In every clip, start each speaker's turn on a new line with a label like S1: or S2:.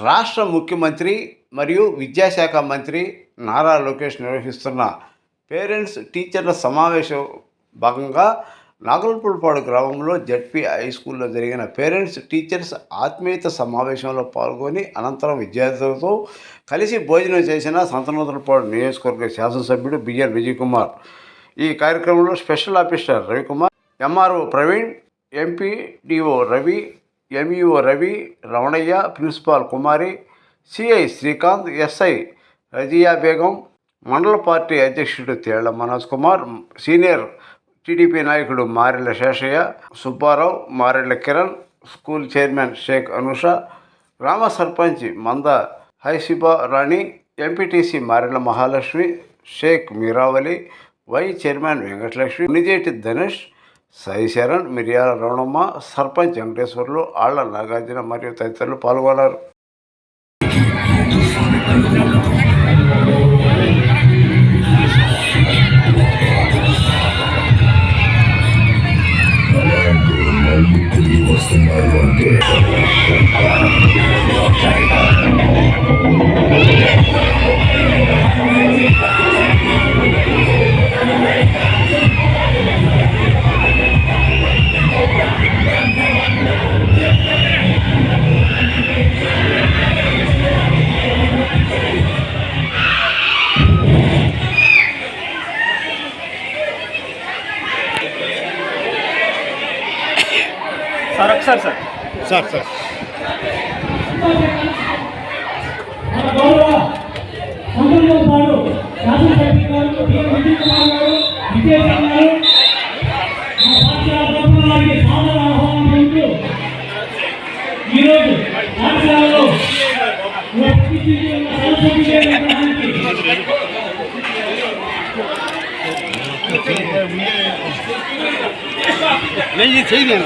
S1: రాష్ట్ర ముఖ్యమంత్రి మరియు విద్యాశాఖ మంత్రి నారా లోకేష్ నిర్వహిస్తున్న పేరెంట్స్ టీచర్ల సమావేశం భాగంగా నాగల్పూడిపాడు గ్రామంలో జడ్పీ హై స్కూల్లో జరిగిన పేరెంట్స్ టీచర్స్ ఆత్మీయత సమావేశంలో పాల్గొని అనంతరం విద్యార్థులతో కలిసి భోజనం చేసిన సంతనూతలపాడు నియోజకవర్గ శాసనసభ్యుడు బిఎన్ విజయ్ కుమార్. ఈ కార్యక్రమంలో special officer Ravikumar, MRO Praveen, MPDO Ravi, MEO Ravi, Ramanayya, principal Kumari, CI Srikanth, SI Razia Begum, మండల పార్టీ అధ్యక్షుడు తేళ్ల మనోజ్ కుమార్, సీనియర్ టీడీపీ నాయకుడు మారెళ్ల శేషయ్య, సుబ్బారావు, మారెళ్ల కిరణ్, స్కూల్ చైర్మన్ షేక్ అనుష, గ్రామ సర్పంచ్ మంద హైసిబా రాణి, ఎంపీటీసీ మారెళ్ల మహాలక్ష్మి, షేక్ మీరావలి, చైర్మన్ వెంకటలక్ష్మి, మునిజేటి ధనుష్, సాయి శరణ్, మిర్యాల రమణమ్మ, సర్పంచ్ వెంకటేశ్వర్లు, ఆళ్ల నాగార్జున మరియు తదితరులు పాల్గొన్నారు.
S2: సార్ नहीं चाहिए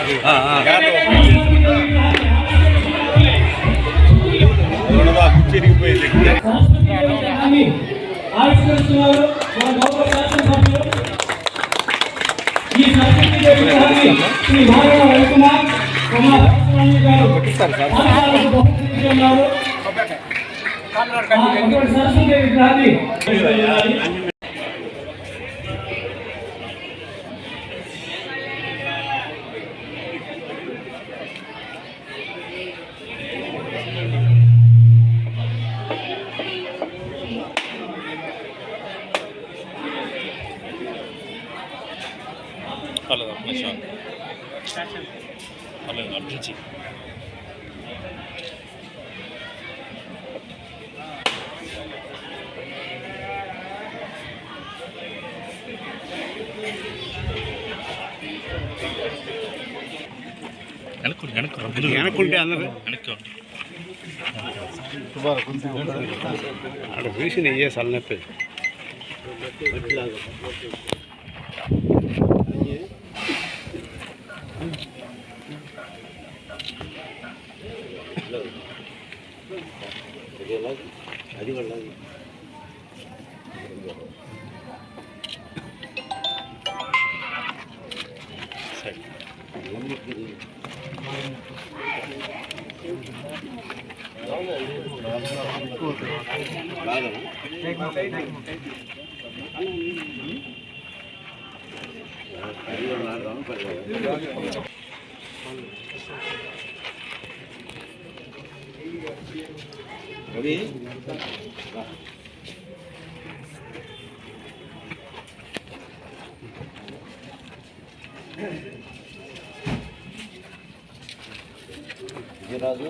S2: అభిరుచి వెనక్కుంటే అందరూ వెనక్కి అక్కడ చూసి నెయ్యే సలనొప్పి అది వెళ్ళాలి. రవి రాజు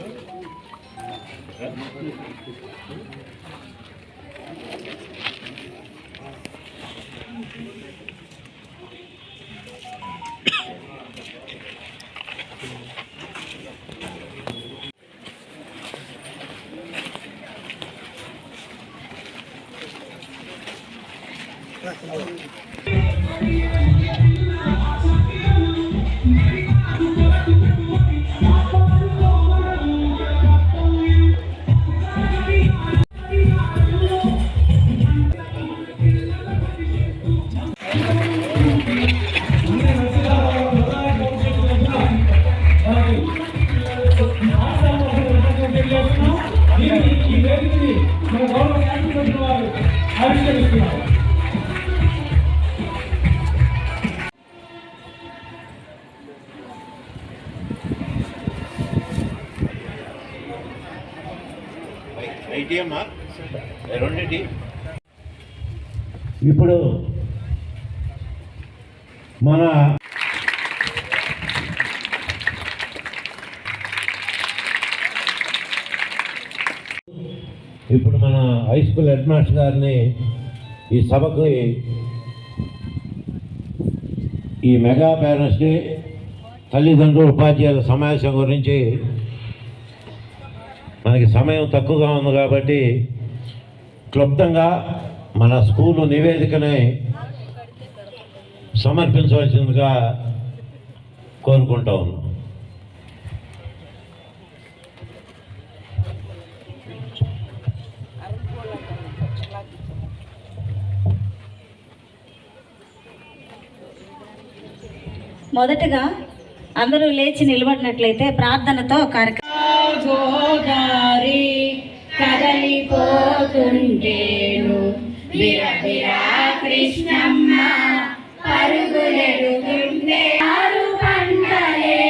S3: ఆవిష్కరిస్తున్నారు.
S4: ఇప్పుడు మన హై స్కూల్ హెడ్ మాస్టర్ గారిని ఈ సభకు ఈ మెగా పేరెంట్స్ డే తల్లిదండ్రుల ఉపాధ్యాయుల సమావేశం గురించి మనకి సమయం తక్కువగా ఉంది కాబట్టి క్లుప్తంగా మన స్కూలు నివేదికని సమర్పించవలసిందిగా కోరుకుంటా ఉన్నాం.
S5: మొదటగా అందరూ లేచి నిలబడినట్లయితే ప్రార్థనతో కార్యక్రమం గోదారి కదలిపోతుంటేను విరవిరా కృష్ణమ్మ పరుగులెడుతుంటే ఆరు పంటలే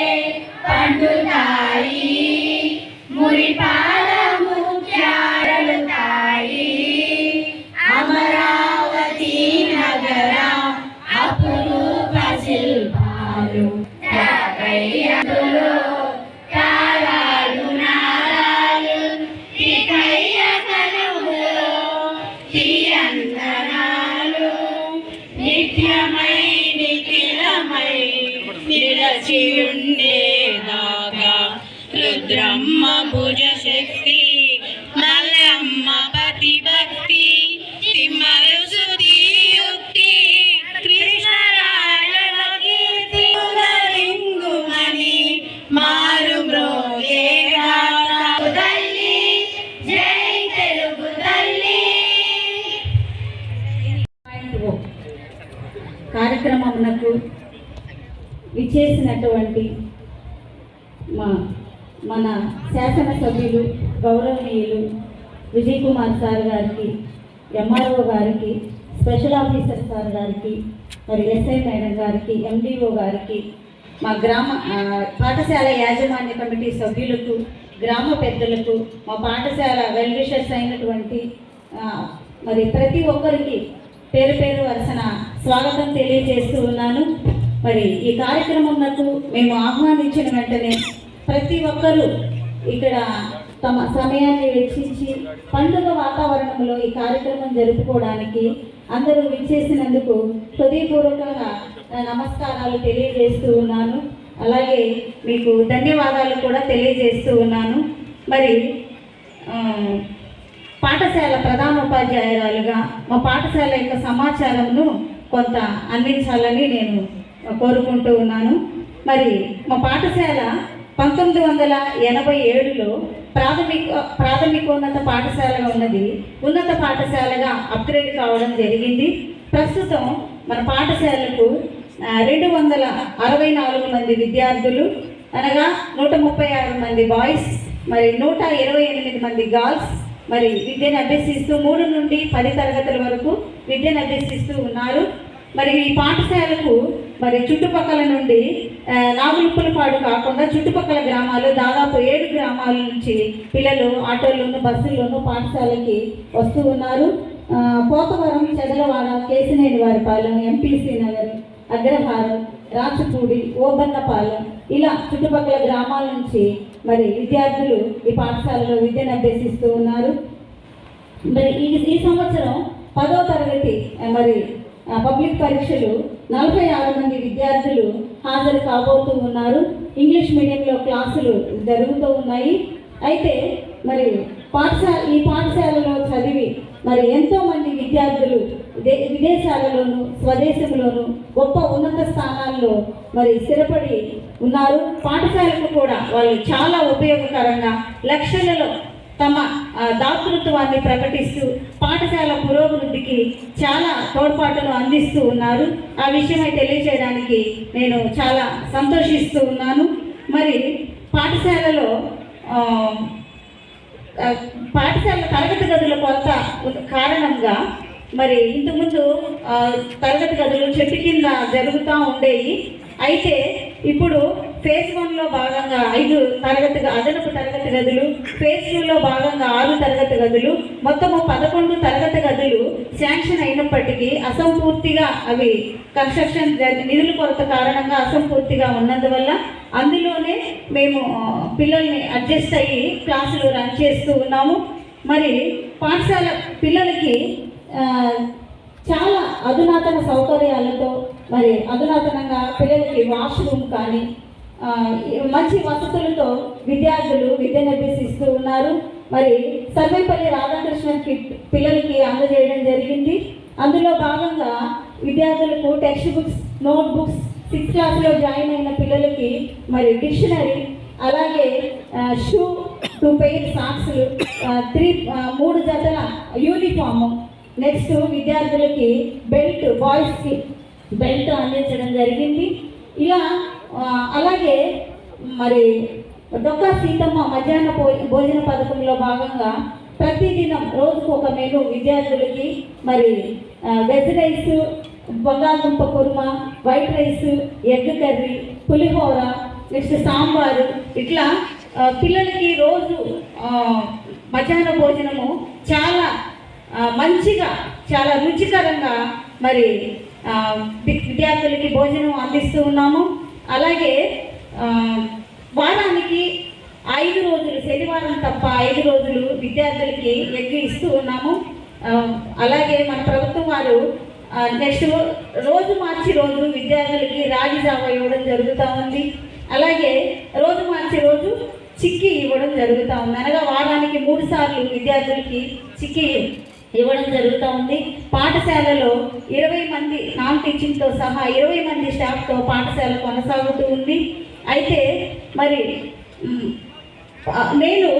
S5: పండుతాయి మురిపాల ముత్యాలుతాయి అమరావతి నగర అపురూప శిల్పాలు తారాలు నారాలు ఇకయ్య కనుములో తీయందనాలు నిత్యమై నిఖిలమై నిలచి ఉండేదాకా రుద్రమ్మ భుజ శక్తి మల్లమ్మ పతి భక్తి తిమ్మరు సుధీ యుక్తి కృష్ణరాయణ కీర్తి లింగుమని మారు మ్రోగే తల్లి జై తెలుగు తల్లి కార్యక్రమమునకు విచ్చేసినటువంటి మన శాసనసభ్యులు గౌరవనీయులు విజయ్ కుమార్ సార్ గారికి, ఎంఆర్ఓ గారికి, స్పెషల్ ఆఫీసర్ సార్ గారికి, మరి ఎస్ఐ మేడం గారికి, ఎండిఓ గారికి, మా గ్రామ పాఠశాల యాజమాన్య కమిటీ సభ్యులకు, గ్రామ పెద్దలకు, మా పాఠశాల వెల్ విషర్స్ అయినటువంటి మరి ప్రతి ఒక్కరికి పేరు పేరు వరుసన స్వాగతం తెలియజేస్తూ ఉన్నాను. మరి ఈ కార్యక్రమంకు మేము ఆహ్వానించిన వెంటనే ప్రతి ఒక్కరూ ఇక్కడ తమ సమయాన్ని వెచ్చించి పండుగ వాతావరణంలో ఈ కార్యక్రమం జరుపుకోవడానికి అందరూ విచ్చేసినందుకు హృదయపూర్వకంగా నమస్కారాలు తెలియజేస్తూ ఉన్నాను. అలాగే మీకు ధన్యవాదాలు కూడా తెలియజేస్తూ ఉన్నాను. మరి పాఠశాల ప్రధానోపాధ్యాయురాలుగా మా పాఠశాల యొక్క సమాచారంను కొంత అందించాలని నేను కోరుకుంటూ ఉన్నాను. మరి మా పాఠశాల 1987లో ప్రాథమికోన్నత పాఠశాలగా ఉన్నది ఉన్నత పాఠశాలగా అప్గ్రేడ్ కావడం జరిగింది. ప్రస్తుతం మన పాఠశాలకు 264 మంది విద్యార్థులు, అనగా 136 మంది బాయ్స్, మరి 128 మంది గర్ల్స్ మరి విద్యను అభ్యసిస్తూ 3 నుండి 10 తరగతుల వరకు విద్యను అభ్యసిస్తూ ఉన్నారు. మరి ఈ పాఠశాలకు మరి చుట్టుపక్కల నుండి నాగులుప్పలపాడు కాకుండా చుట్టుపక్కల గ్రామాలు దాదాపు 7 గ్రామాల నుంచి పిల్లలు ఆటోల్లోనూ బస్సుల్లోనూ పాఠశాలకి వస్తూ ఉన్నారు. పోతవరం, చెదలవాడ, కేసినేని వారిపాలెం, ఎంపీసీ నగర్, అగ్రహారం, రాచపూడి, ఓబన్నపాలెం ఇలా చుట్టుపక్కల గ్రామాల నుంచి మరి విద్యార్థులు ఈ పాఠశాలలో విద్యను అభ్యసిస్తూ ఉన్నారు. మరి ఈ సంవత్సరం 10వ తరగతి మరి పబ్లిక్ పరీక్షలు 46 మంది విద్యార్థులు హాజరు కాబోతూ ఉన్నారు. ఇంగ్లీష్ మీడియంలో క్లాసులు జరుగుతూ ఉన్నాయి. అయితే మరి ఈ పాఠశాలలో చదివి మరి ఎంతోమంది విద్యార్థులు విదేశాలలోనూ స్వదేశంలోనూ గొప్ప ఉన్నత స్థానాల్లో మరి స్థిరపడి ఉన్నారు. పాఠశాలకు కూడా వాళ్ళు చాలా ఉపయోగకరంగా లక్షలలో తమ దాతృత్వాన్ని ప్రకటిస్తూ పాఠశాల పురోభివృద్ధికి చాలా తోడ్పాటును అందిస్తూ ఉన్నారు. ఆ విషయమై తెలియజేయడానికి నేను చాలా సంతోషిస్తూ ఉన్నాను. మరి పాఠశాల తరగతి గదుల కొరత కారణంగా మరి ఇంతకుముందు తరగతి గదులు చెట్టు కింద జరుగుతూ ఉండేవి. అయితే ఇప్పుడు ఫేజ్ 1లో భాగంగా 5 అదనపు తరగతి గదులు, ఫేజ్ 2లో భాగంగా 6 తరగతి గదులు, మొత్తము 11 తరగతి గదులు శాంక్షన్ అయినప్పటికీ అసంపూర్తిగా అవి కన్స్ట్రక్షన్ నిధుల కొరత కారణంగా అసంపూర్తిగా ఉన్నందువల్ల అందులోనే మేము పిల్లల్ని అడ్జస్ట్ అయ్యి క్లాసులు రన్ చేస్తూ ఉన్నాము. మరి పాఠశాల పిల్లలకి చాలా అధునాతన సౌకర్యాలతో మరి అధునాతనంగా పిల్లలకి వాష్రూమ్ కానీ మంచి వసతులతో విద్యార్థులు విద్యను అభ్యసిస్తూ ఉన్నారు. మరి సర్వేపల్లి రాధాకృష్ణన్ కిట్ పిల్లలకి అందజేయడం జరిగింది. అందులో భాగంగా విద్యార్థులకు text books, note books, 6th క్లాస్లో జాయిన్ అయిన పిల్లలకి మరి డిక్షనరీ, అలాగే షూ, 2 పెయిర్ సాక్స్లు, 3 జతల యూనిఫాము, నెక్స్ట్ విద్యార్థులకి బెల్ట్, బాయ్స్కి బెల్ట్ అందించడం జరిగింది. ఇలా అలాగే మరి డొక్కా సీతమ్మ మధ్యాహ్న భోజన పథకంలో భాగంగా ప్రతిదినం రోజుకు ఒక మెనూ విద్యార్థులకి మరి వెజ్ రైస్, బంగాళదుంప kurma, white rice, egg curry, పులిహోర, నెక్స్ట్ సాంబారు, ఇట్లా పిల్లలకి రోజు మధ్యాహ్న భోజనము చాలా మంచిగా, చాలా రుచికరంగా మరి విద్యార్థులకి భోజనం అందిస్తూ ఉన్నాము. అలాగే వారానికి 5 రోజులు, శనివారం తప్ప 5 రోజులు విద్యార్థులకి ఎగ్ ఇస్తూ ఉన్నాము. అలాగే మన ప్రభుత్వం వారు నెక్స్ట్ రోజు మార్చి రోజు విద్యార్థులకి రాగి జావ ఇవ్వడం జరుగుతూ ఉంది. అలాగే రోజు మార్చి రోజు చిక్కీ ఇవ్వడం జరుగుతూ ఉంది. అనగా వారానికి 3 సార్లు విద్యార్థులకి చిక్కీ ఇవ్వడం జరుగుతూ ఉంది. పాఠశాలలో 20 మంది నాన్ టీచింగ్తో సహా 20 మంది స్టాఫ్తో పాఠశాల కొనసాగుతూ ఉంది. అయితే మరి నేను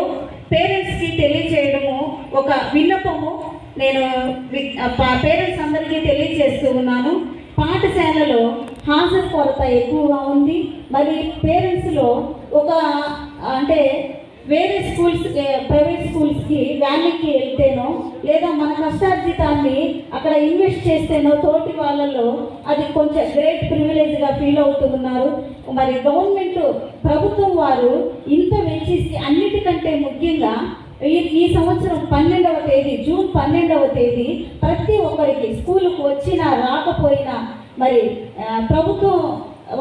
S5: పేరెంట్స్కి తెలియజేయడము ఒక విన్నపము నేను పేరెంట్స్ అందరికీ తెలియజేస్తూ ఉన్నాను. పాఠశాలలో హాజరు కొరత ఎక్కువగా ఉంది. మరి పేరెంట్స్లో ఒక అంటే వేరే స్కూల్స్, ప్రైవేట్ స్కూల్స్కి వ్యాన్కి వెళ్తేనో లేదా మన కష్టార్జితాన్ని అక్కడ ఇన్వెస్ట్ చేస్తేనో తోటి వాళ్ళలో అది కొంచెం గ్రేట్ ప్రివిలేజ్గా ఫీల్ అవుతున్నారు. మరి గవర్నమెంట్ ప్రభుత్వం వారు ఇంత వెచ్చిస్తే అన్నిటికంటే ముఖ్యంగా ఈ సంవత్సరం 12వ తేదీ, జూన్ 12వ తేదీ ప్రతి ఒక్కరికి స్కూలుకు వచ్చినా రాకపోయినా మరి ప్రభుత్వం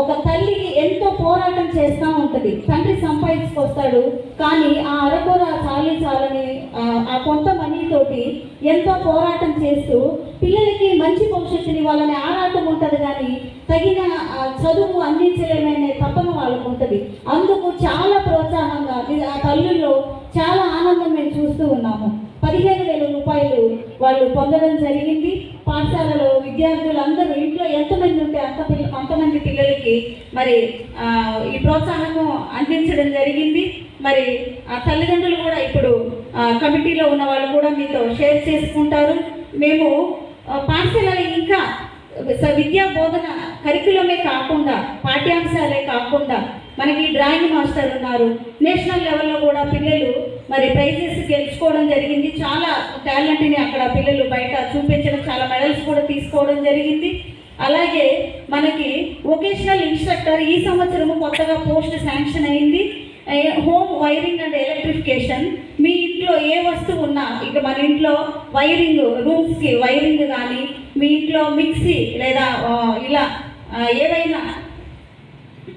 S5: ఒక తల్లికి ఎంతో పోరాటం చేస్తూ ఉంటుంది. తండ్రి సంపాదించుకొస్తాడు, కానీ ఆ అరకొర చాలని ఆ కొంత మనీతోటి ఎంతో పోరాటం చేస్తూ పిల్లలకి మంచి భవిష్యత్తుని వాళ్ళని ఆరాటం ఉంటుంది, కానీ తగిన చదువు అందించలేమనే తపన వాళ్ళకు ఉంటుంది. అందుకు చాలా ప్రోత్సాహంగా ఆ తల్లుల్లో చాలా ఆనందం మేము చూస్తూ ఉన్నాము. 15,000 రూపాయలు వాళ్ళు పొందడం జరిగింది. పాఠశాలలో విద్యార్థులందరూ ఇంట్లో ఎంతమంది ఉంటే అంతమంది పిల్లలకి మరి ఈ ప్రోత్సాహము అందించడం జరిగింది. మరి ఆ తల్లిదండ్రులు కూడా ఇప్పుడు కమిటీలో ఉన్న వాళ్ళు కూడా మీతో షేర్ చేసుకుంటారు. మేము పాఠశాలలో ఇంకా విద్యా బోధన కరికులమే కాకుండా, పాఠ్యాంశాలే కాకుండా మనకి డ్రాయింగ్ మాస్టర్ ఉన్నారు. నేషనల్ లెవెల్లో కూడా పిల్లలు మరి ప్రైజెస్ గెలుచుకోవడం జరిగింది. చాలా టాలెంట్ని అక్కడ పిల్లలు బయట చూపించడం, చాలా మెడల్స్ కూడా తీసుకోవడం జరిగింది. అలాగే మనకి వొకేషనల్ ఇన్స్ట్రక్టర్ ఈ సంవత్సరము కొత్తగా పోస్ట్ శాంక్షన్ అయింది. హోమ్ వైరింగ్ అండ్ ఎలక్ట్రిఫికేషన్, మీ ఇంట్లో ఏ వస్తువు ఉన్నా, ఇక మన ఇంట్లో వైరింగ్, రూమ్స్కి వైరింగ్ కానీ, మీ ఇంట్లో మిక్సీ లేదా ఇలా ఏవైనా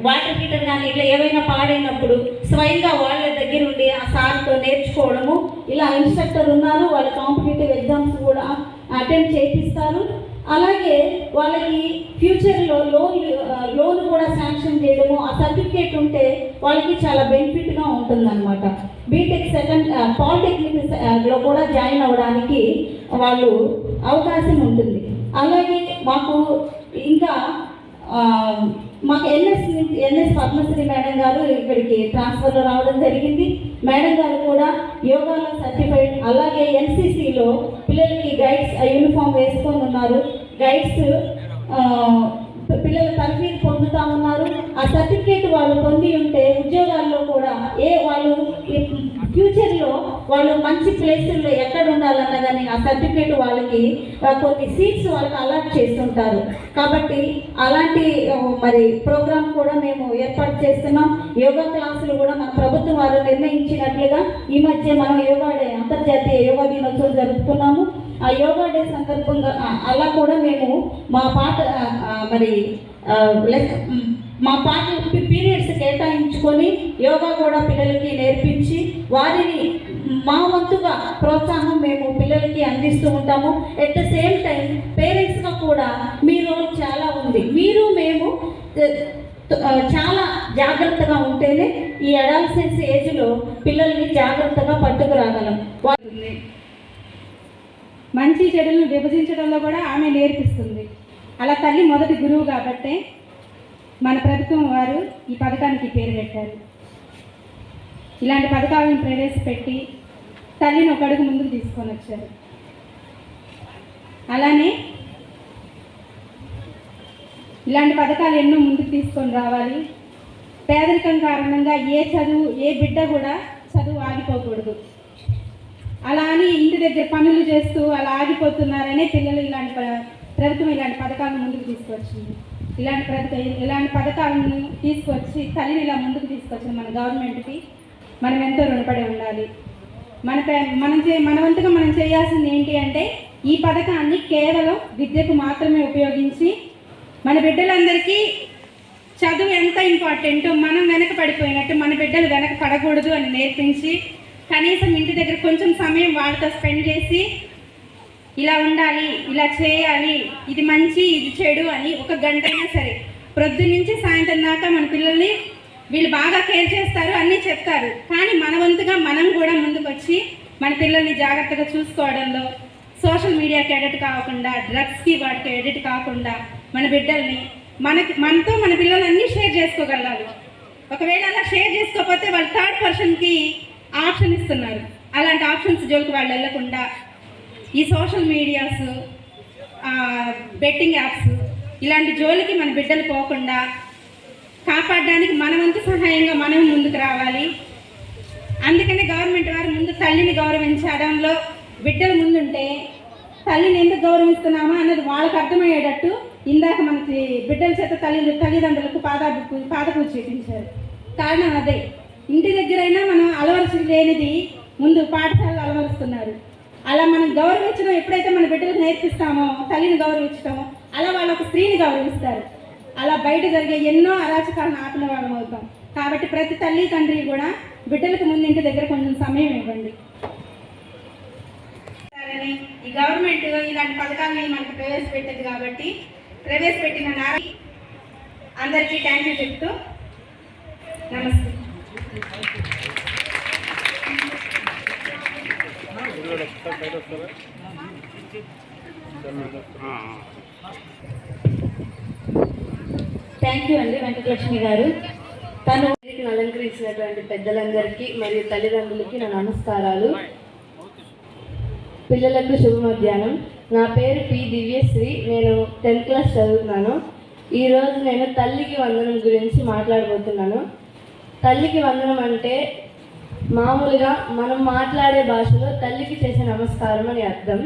S5: వాటర్ హీటర్ కానీ ఇట్లా ఏవైనా పాడైనప్పుడు స్వయంగా వాళ్ళ దగ్గర ఉండి ఆ సార్తో నేర్చుకోవడము. ఇలా ఇన్స్ట్రక్టర్ ఉన్నారు, వాళ్ళ కాంపిటేటివ్ ఎగ్జామ్స్ కూడా అటెండ్ చేపిస్తారు. అలాగే వాళ్ళకి ఫ్యూచర్లో లోన్ కూడా శాంక్షన్ చేయడము, ఆ సర్టిఫికేట్ ఉంటే వాళ్ళకి చాలా బెనిఫిట్గా ఉంటుందన్నమాట. బీటెక్ పాలిటెక్నిక్లో కూడా జాయిన్ అవ్వడానికి వాళ్ళు అవకాశం ఉంటుంది. అలాగే మాకు ఇంకా మాకు ఎన్ఎస్ పద్మశ్రీ మేడం గారు ఇక్కడికి ట్రాన్స్ఫర్లో రావడం జరిగింది. మేడం గారు కూడా యోగాలో సర్టిఫైడ్. అలాగే ఎన్సీసీలో పిల్లలకి గైడ్స్ యూనిఫామ్ వేసుకొని ఉన్నారు. గైడ్స్ పిల్లలు తరఫీదు పొందుతా ఉన్నారు. ఆ సర్టిఫికేట్ వాళ్ళు పొంది ఉంటే ఉద్యోగాల్లో కూడా వాళ్ళు ఫ్యూచర్లో వాళ్ళు మంచి ప్లేసుల్లో ఎక్కడ ఉండాలన్న కానీ ఆ సర్టిఫికేట్ వాళ్ళకి కొన్ని సీట్స్ వాళ్ళకి అలాట్ చేస్తుంటారు. కాబట్టి అలాంటి మరి ప్రోగ్రామ్ కూడా మేము ఏర్పాటు చేస్తున్నాం. యోగా క్లాసులు కూడా మన ప్రభుత్వం వారు నిర్ణయించినట్లుగా ఈ మధ్య మనం యోగా డే, అంతర్జాతీయ యోగా దినోత్సవం జరుపుకున్నాము. ఆ యోగా డే సందర్భంగా అలా కూడా మేము మా పాట మా పాట పీరియడ్స్ కేటాయించుకొని యోగా కూడా పిల్లలకి నేర్పించి వారిని మా వంతుగా ప్రోత్సాహం మేము పిల్లలకి అందిస్తూ ఉంటాము. ఎట్ ద సేమ్ టైం పేరెంట్స్గా కూడా మీ రోల్ చాలా ఉంది. మీరు మేము చాలా జాగ్రత్తగా ఉంటేనే ఈ అడాలసెన్స్ ఏజ్లో పిల్లల్ని జాగ్రత్తగా పట్టుకురాగలం.
S3: మంచి చెడులను విభజించడంలో కూడా ఆమె నేర్పిస్తుంది. అలా తల్లి మొదటి గురువు కాబట్టే మన ప్రభుత్వం వారు ఈ పథకానికి పేరు పెట్టారు. ఇలాంటి పథకాలను ప్రవేశపెట్టి తల్లిని ఒక అడుగు ముందుకు తీసుకొని వచ్చారు. అలానే ఇలాంటి పథకాలు ఎన్నో ముందుకు తీసుకొని రావాలి. పేదరికం కారణంగా ఏ బిడ్డ కూడా చదువు ఆగిపోకూడదు. అలా అని ఇంటి దగ్గర పనులు చేస్తూ అలా ఆగిపోతున్నారనే పిల్లలు ప్రభుత్వం ఇలాంటి పథకాలను ముందుకు తీసుకొచ్చింది. ఇలాంటి పథకాలను తీసుకొచ్చి తల్లిని ఇలా ముందుకు తీసుకొచ్చిన మన గవర్నమెంట్కి మనం ఎంతో రుణపడి ఉండాలి. మన వంతుగా మనం చేయాల్సింది ఏంటి అంటే ఈ పథకాన్ని కేవలం విద్యకు మాత్రమే ఉపయోగించి మన బిడ్డలందరికీ చదువు ఎంత ఇంపార్టెంటో మనం వెనక పడిపోయినట్టు మన బిడ్డలు వెనక పడకూడదు అని నేర్పించి కనీసం ఇంటి దగ్గర కొంచెం సమయం వాళ్ళతో స్పెండ్ చేసి ఇలా ఉండాలి, ఇలా చేయాలి, ఇది మంచి ఇది చెడు అని ఒక గంట అయినా సరే ప్రొద్దు నుంచి సాయంత్రం దాకా మన పిల్లల్ని వీళ్ళు బాగా కేర్ చేస్తారు, అన్నీ చెప్తారు. కానీ మన వంతుగా మనం కూడా ముందుకు వచ్చి మన పిల్లల్ని జాగ్రత్తగా చూసుకోవడంలో సోషల్ మీడియాకి ఎడిట్ కాకుండా, డ్రగ్స్కి వాటికి ఎడిట్ కాకుండా మన బిడ్డల్ని మనతో మన పిల్లలన్నీ షేర్ చేసుకోగలగాలి. ఒకవేళ అలా షేర్ చేసుకోకపోతే వాళ్ళు థర్డ్ పర్సన్కి ఆప్షన్ ఇస్తున్నారు. అలాంటి ఆప్షన్స్ జోలికి వాళ్ళు వెళ్ళకుండా ఈ సోషల్ మీడియాస్, బెట్టింగ్ యాప్స్ ఇలాంటి జోలికి మన బిడ్డలు పోకుండా కాపాడడానికి మన వంతు సహాయంగా మనం ముందుకు రావాలి. అందుకనే గవర్నమెంట్ వారు ముందు తల్లిని గౌరవించడంలో బిడ్డలు ముందుంటే తల్లిని ఎందుకు గౌరవిస్తున్నామా అన్నది వాళ్ళకి అర్థమయ్యేటట్టు ఇందాక మనకి బిడ్డల చేత తల్లిదండ్రులకు పాదపూజ చేయించారు. కారణం అదే. ఇంటి దగ్గరైనా మనం అలవరచి లేనిది ముందు పాఠశాలలో అలవరుస్తున్నారు. అలా మనం గౌరవించడం ఎప్పుడైతే మన బిడ్డలకు నేర్పిస్తామో, తల్లిని గౌరవించడమో, అలా వాళ్ళు ఒక స్త్రీని గౌరవిస్తారు. అలా బయట జరిగే ఎన్నో అరాచకాలను ఆపిన వాళ్ళం అవుతాం. కాబట్టి ప్రతి తల్లి తండ్రి కూడా బిడ్డలకు ముందు ఇంటి దగ్గర కొంచెం సమయం ఇవ్వండి. ఈ గవర్నమెంట్ ఇలాంటి పథకాలని మనకు ప్రవేశపెట్టింది కాబట్టి ప్రవేశపెట్టిన అందరికీ థ్యాంక్ యూ చెప్తూ నమస్తే.
S5: థ్యాంక్ యూ అండి వెంకటలక్ష్మి గారు. తను
S6: అలంకరించినటువంటి పెద్దలందరికీ మరియు తల్లిదండ్రులకి నా నమస్కారాలు. పిల్లలకు శుభ మధ్యాహ్నం. నా పేరు పి దివ్యశ్రీ. నేను 10th క్లాస్ చదువుతున్నాను. ఈరోజు నేను తల్లికి వందనం గురించి మాట్లాడబోతున్నాను. తల్లికి వందనం అంటే మామూలుగా మనం మాట్లాడే భాషలో తల్లికి చేసే నమస్కారం అని అర్థం.